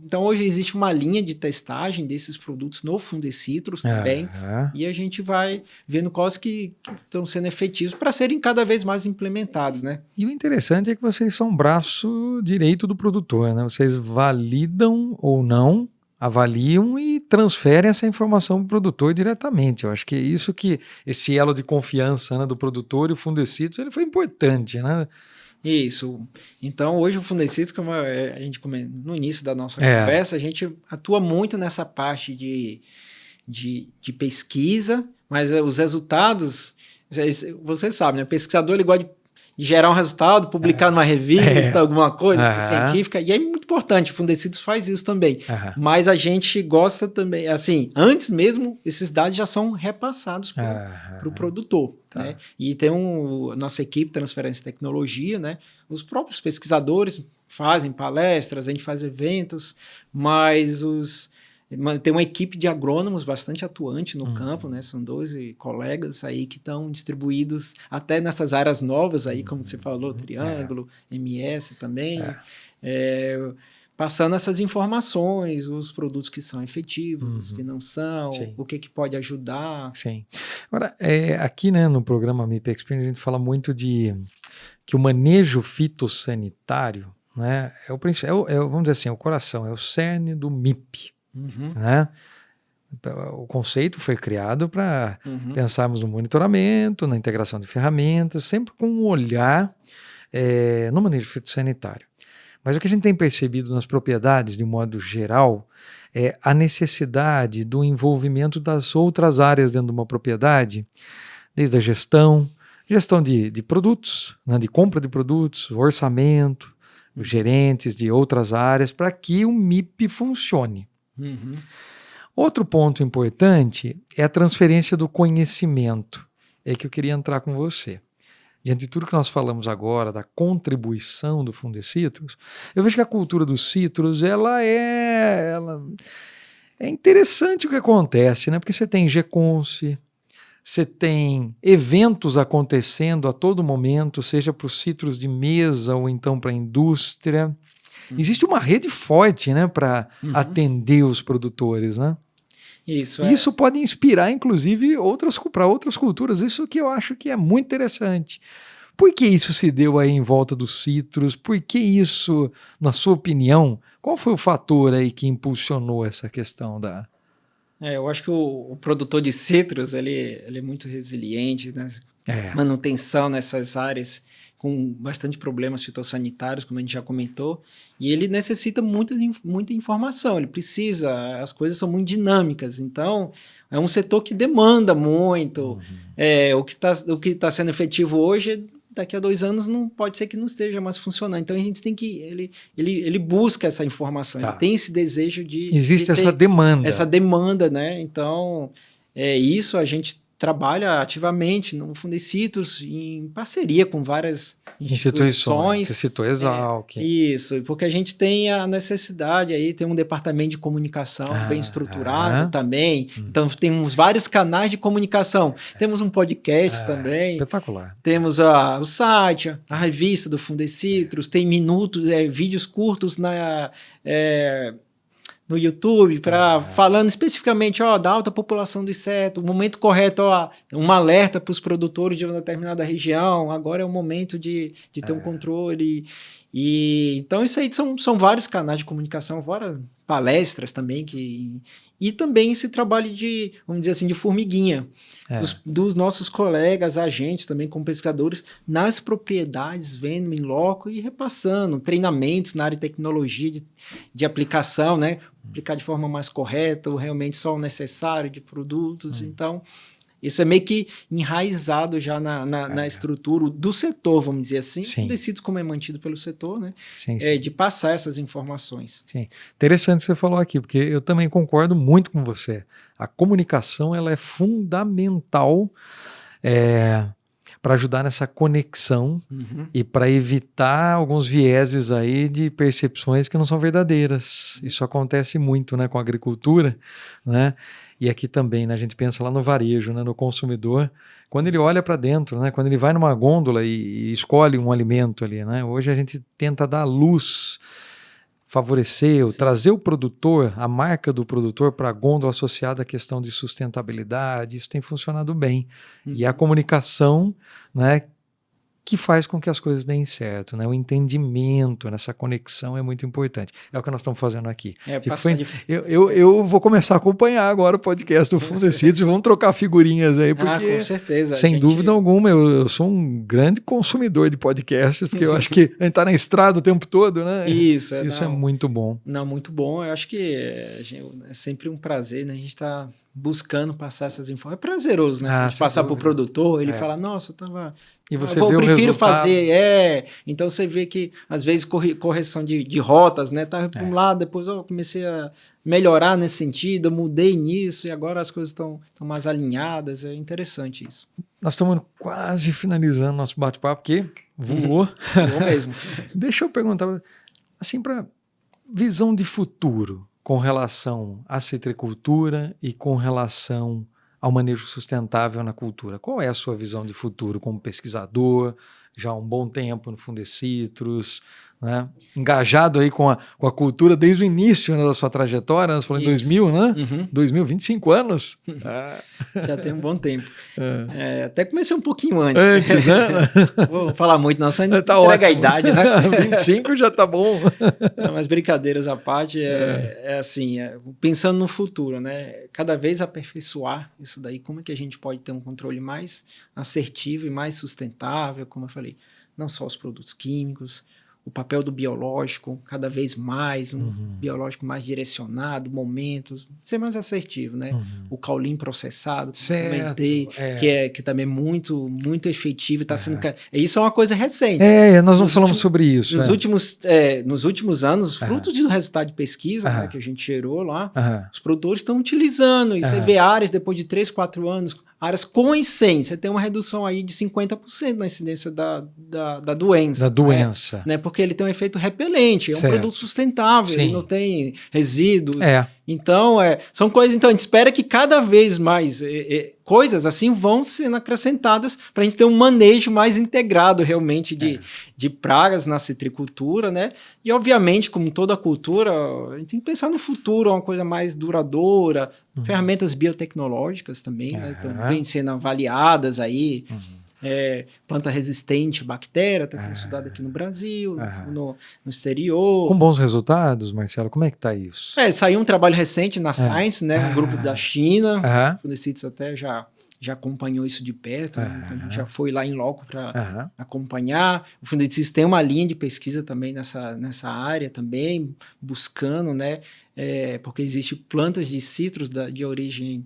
Então hoje existe uma linha de testagem desses produtos no Fundecitrus também, e a gente vai vendo quais que estão sendo efetivos para serem cada vez mais implementados, né? E o interessante é que vocês são braço direito do produtor, né? Vocês validam ou não, avaliam e transferem essa informação para o produtor diretamente. Eu acho que é isso que esse elo de confiança, né, do produtor e o Fundecitrus, ele foi importante, né? Isso. Então, hoje o Fundecitrus, como a gente comentou no início da nossa conversa, a gente atua muito nessa parte de pesquisa, mas os resultados, você sabe, né? O pesquisador ele gosta de gerar um resultado, publicar numa revista, alguma coisa científica, e é muito importante, o Fundecitrus faz isso também. Mas a gente gosta também, assim, antes mesmo, esses dados já são repassados para o produtor. Né? E tem nossa equipe Transferência e Tecnologia, né? Os próprios pesquisadores fazem palestras, a gente faz eventos, mas tem uma equipe de agrônomos bastante atuante no campo, né? São 12 colegas aí que estão distribuídos até nessas áreas novas aí, como você falou, Triângulo, MS também, passando essas informações, os produtos que são efetivos, os que não são, o que pode ajudar. Sim. Agora, aqui, né, no programa MIP Experience, a gente fala muito que o manejo fitossanitário, né, é o principal, vamos dizer assim, é o coração, é o cerne do MIP. Né? O conceito foi criado para pensarmos no monitoramento, na integração de ferramentas, sempre com um olhar no manejo fitossanitário. Mas o que a gente tem percebido nas propriedades, de modo geral, é a necessidade do envolvimento das outras áreas dentro de uma propriedade, desde a gestão de produtos, né, de compra de produtos, orçamento, os gerentes de outras áreas, para que o MIP funcione. Outro ponto importante é a transferência do conhecimento. É que eu queria entrar com você. Diante de tudo que nós falamos agora, da contribuição do Fundecitrus, eu vejo que a cultura dos citros, ela é interessante o que acontece, né? Porque você tem Geconsce, você tem eventos acontecendo a todo momento, seja para os citros de mesa ou então para a indústria. Existe uma rede forte, né, para atender os produtores, né? Isso pode inspirar, inclusive, para outras culturas. Isso que eu acho que é muito interessante. Por que isso se deu aí em volta dos citros? Por que isso, na sua opinião, qual foi o fator aí que impulsionou essa questão da... Eu acho que o produtor de citros, ele é muito resiliente, né? Manutenção nessas áreas com bastante problemas fitossanitários, como a gente já comentou, e ele necessita muita informação, ele precisa, as coisas são muito dinâmicas, então é um setor que demanda muito, o que tá sendo efetivo hoje, daqui a 2 anos não pode ser que não esteja mais funcionando, então a gente tem que, ele busca essa informação, ele tem esse desejo de... Existe essa demanda. Essa demanda, né, então isso a gente trabalha ativamente no Fundecitrus em parceria com várias instituições. Você citou Exalc. Isso, porque a gente tem a necessidade aí, tem um departamento de comunicação bem estruturado também, então temos vários canais de comunicação, temos um podcast também. Espetacular. Temos o site, a revista do Fundecitrus, tem vídeos curtos no YouTube, falando especificamente da alta população do inseto, o momento correto, um alerta para os produtores de uma determinada região, agora é o momento de ter um controle. Então, isso aí são vários canais de comunicação, várias palestras também, e também esse trabalho de, vamos dizer assim, de formiguinha, dos nossos colegas, agentes também, como pesquisadores, nas propriedades, vendo em loco e repassando treinamentos na área de tecnologia, de aplicação, né? Aplicar de forma mais correta, ou realmente só o necessário de produtos. Então, isso é meio que enraizado já na estrutura do setor, vamos dizer assim, decididos como é mantido pelo setor, né? De passar essas informações. Sim. Interessante que você falou aqui, porque eu também concordo muito com você. A comunicação ela é fundamental para ajudar nessa conexão e para evitar alguns vieses aí de percepções que não são verdadeiras. Isso acontece muito, né, com a agricultura, né? E aqui também, né, a gente pensa lá no varejo, né, no consumidor, quando ele olha para dentro, né, quando ele vai numa gôndola e escolhe um alimento ali, né? Hoje a gente tenta dar luz, favorecer, trazer o produtor, a marca do produtor para a gôndola associada à questão de sustentabilidade. Isso tem funcionado bem. E a comunicação, né, que faz com que as coisas deem certo, né? O entendimento nessa conexão é muito importante. É o que nós estamos fazendo aqui. Eu vou começar a acompanhar agora o podcast do Fundecidos e vamos trocar figurinhas aí, porque com certeza, sem dúvida alguma, eu sou um grande consumidor de podcasts, porque eu acho que a gente está na estrada o tempo todo, né? Isso é muito bom. Não, muito bom. Eu acho que é sempre um prazer, né? A gente está buscando passar essas informações. É prazeroso, né? A gente passar para o produtor, ele fala, nossa, eu estava... E você vê o resultado. Prefiro fazer, Então você vê que, às vezes, correção de rotas, né? Tava para um lado, depois eu comecei a melhorar nesse sentido, eu mudei nisso, e agora as coisas estão mais alinhadas. É interessante isso. Nós estamos quase finalizando nosso bate-papo, porque voou. Voou mesmo. Deixa eu perguntar, assim, para visão de futuro com relação à citricultura e com relação ao manejo sustentável na cultura. Qual é a sua visão de futuro como pesquisador, já há um bom tempo no Fundecitrus, né? Engajado aí com a cultura desde o início, né, da sua trajetória, nós falamos em 2000, né? 2000, 25 anos. Já tem um bom tempo. Até comecei um pouquinho antes. Né? Vou falar muito, não, só tá entrega a idade, né? 25 já tá bom. Não, mas brincadeiras à parte, assim, pensando no futuro, né? Cada vez aperfeiçoar isso daí, como é que a gente pode ter um controle mais assertivo e mais sustentável, como eu falei, não só os produtos químicos, o papel do biológico, cada vez mais, um biológico mais direcionado, momentos, ser mais assertivo, né? O caulim processado, que eu comentei, que também é muito, muito efetivo, está sendo... Isso é uma coisa recente. Nós não falamos sobre isso. Nos últimos anos, frutos do resultado de pesquisa, né, que a gente gerou lá, os produtores estão utilizando, e você vê áreas, depois de 3, 4 anos, áreas com incêndio, você tem uma redução aí de 50% na incidência da doença. Da doença. Né? Porque ele tem um efeito repelente, é um produto sustentável, ele não tem resíduos. Então, são coisas... Então, a gente espera que cada vez mais coisas assim vão sendo acrescentadas para a gente ter um manejo mais integrado realmente de pragas na citricultura, né? E, obviamente, como toda cultura, a gente tem que pensar no futuro, uma coisa mais duradoura, ferramentas biotecnológicas também, né? Também sendo avaliadas aí. Planta resistente à bactéria, está sendo estudada aqui no Brasil, no exterior. Com bons resultados, Marcelo? Como é que está isso? Saiu um trabalho recente na Science, né? Um grupo da China. O Fundecitrus até já acompanhou isso de perto, né? A gente já foi lá em loco para acompanhar. O Fundecitrus tem uma linha de pesquisa também nessa área também, buscando, né? Porque existem plantas de citros de origem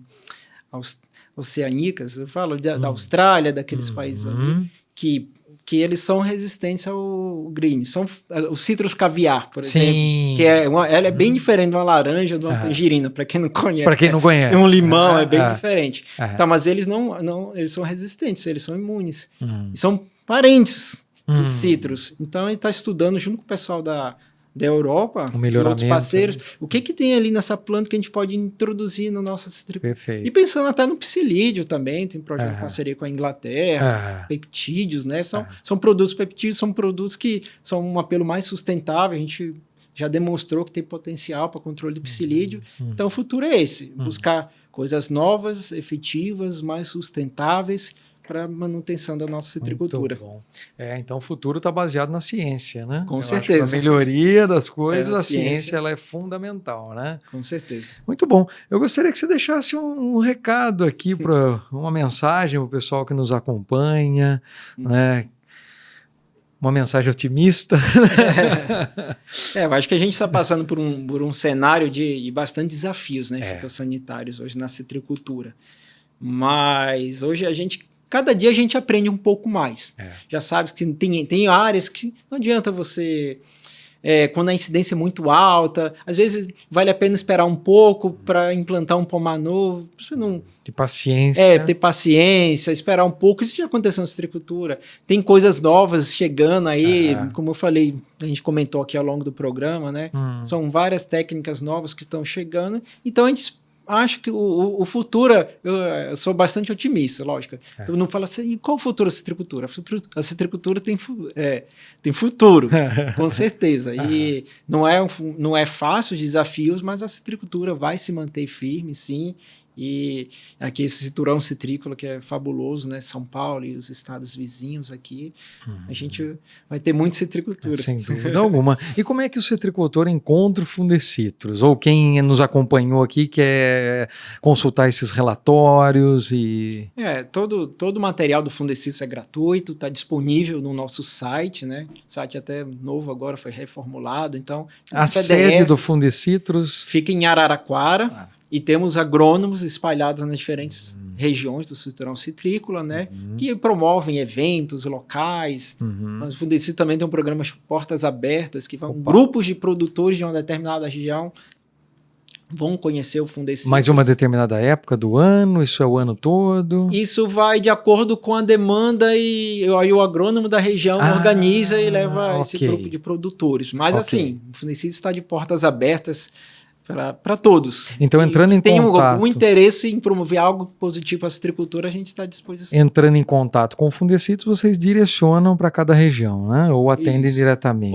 oceânicas, eu falo da Austrália, daqueles países ali, que eles são resistentes ao green. São os citros caviar, por exemplo, que ela é bem diferente de uma laranja, de uma tangerina, para quem não conhece. Para quem não conhece. Um limão é bem diferente. Tá, mas eles não, eles são resistentes, eles são imunes. E são parentes dos citros. Então, ele está estudando junto com o pessoal da Europa, e outros parceiros, o que tem ali nessa planta que a gente pode introduzir na nossa citricultura. Perfeito. E pensando até no psilídeo também, tem projeto de parceria com a Inglaterra, peptídeos, né? São produtos peptídeos, são produtos que são um apelo mais sustentável, a gente já demonstrou que tem potencial para controle do psilídeo. Então o futuro é esse, buscar coisas novas, efetivas, mais sustentáveis, para manutenção da nossa citricultura. Muito bom. Então o futuro está baseado na ciência, né? Com certeza. A melhoria das coisas, a ciência ela é fundamental, né? Com certeza. Muito bom. Eu gostaria que você deixasse um recado aqui, uma mensagem para o pessoal que nos acompanha, né? Uma mensagem otimista. Eu acho que a gente está passando por um cenário de bastante desafios, né, fitossanitários hoje na citricultura. Mas hoje cada dia a gente aprende um pouco mais. Já sabe que tem áreas que não adianta você quando a incidência é muito alta, às vezes vale a pena esperar um pouco para implantar um pomar novo, você não... Ter paciência. Ter paciência, esperar um pouco. Isso já aconteceu na citricultura. Tem coisas novas chegando aí, como eu falei, a gente comentou aqui ao longo do programa, né? São várias técnicas novas que estão chegando. Então, a gente acha que o futuro... Eu sou bastante otimista, lógico. Então, não fala assim, e qual o futuro da citricultura? A citricultura tem futuro, com certeza. E não é fácil os desafios, mas a citricultura vai se manter firme, sim. E aqui esse cinturão citrícola que é fabuloso, né? São Paulo e os estados vizinhos aqui, a gente vai ter muita citricultura. Sem dúvida alguma. E como é que o citricultor encontra o Fundecitrus? Ou quem nos acompanhou aqui quer consultar esses relatórios e... Todo o material do Fundecitrus é gratuito, está disponível no nosso site, né? O site até novo agora, foi reformulado, então... A sede do Fundecitrus... Fica em Araraquara. E temos agrônomos espalhados nas diferentes regiões do cinturão citrícola, né? Que promovem eventos locais. Mas o Fundecitrus também tem um programa de Portas Abertas, que vão grupos de produtores de uma determinada região vão conhecer o Fundecitrus. Mas uma determinada época do ano? Isso é o ano todo? Isso vai de acordo com a demanda e aí o agrônomo da região organiza e leva esse grupo de produtores. Mas assim, o Fundecitrus está de portas abertas para todos. Então, entrando em contato... Tem algum interesse em promover algo positivo para a citricultura, a gente está à disposição. Entrando em contato com o Fundecitrus, vocês direcionam para cada região, né? Ou atendem diretamente.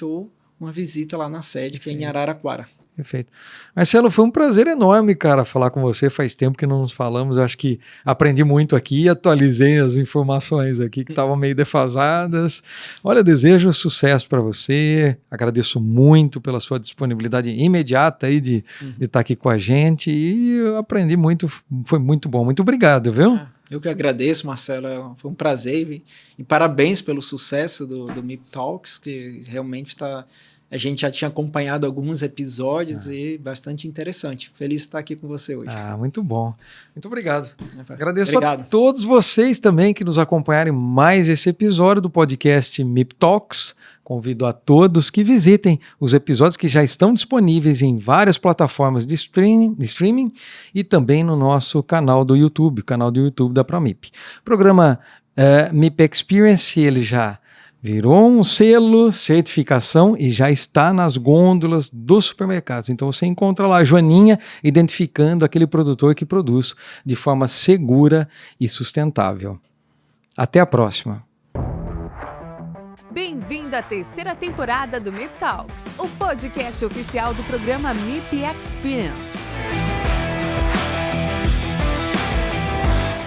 Ou uma visita lá na sede, que é em Araraquara. Perfeito. Marcelo, foi um prazer enorme, cara, falar com você. Faz tempo que não nos falamos. Eu acho que aprendi muito aqui e atualizei as informações aqui que estavam meio defasadas. Olha, desejo sucesso para você. Agradeço muito pela sua disponibilidade imediata aí de estar aqui com a gente. E eu aprendi muito. Foi muito bom. Muito obrigado, viu? Eu que agradeço, Marcelo. Foi um prazer. E parabéns pelo sucesso do MIP Talks, que realmente está... A gente já tinha acompanhado alguns episódios e bastante interessante. Feliz de estar aqui com você hoje. Muito bom. Muito obrigado. Agradeço a todos vocês também que nos acompanharem mais esse episódio do podcast MIP Talks. Convido a todos que visitem os episódios que já estão disponíveis em várias plataformas de streaming e também no nosso canal do YouTube, canal do YouTube da Promip. O programa MIP Experience, ele já virou um selo, certificação e já está nas gôndolas dos supermercados. Então você encontra lá a Joaninha identificando aquele produtor que produz de forma segura e sustentável. Até a próxima. Bem-vindo à terceira temporada do MIP Talks, o podcast oficial do programa MIP Experience.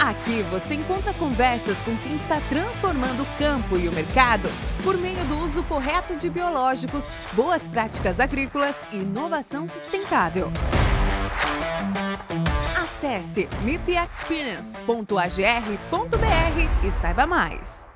Aqui você encontra conversas com quem está transformando o campo e o mercado por meio do uso correto de biológicos, boas práticas agrícolas e inovação sustentável. Acesse mipexperience.agr.br e saiba mais.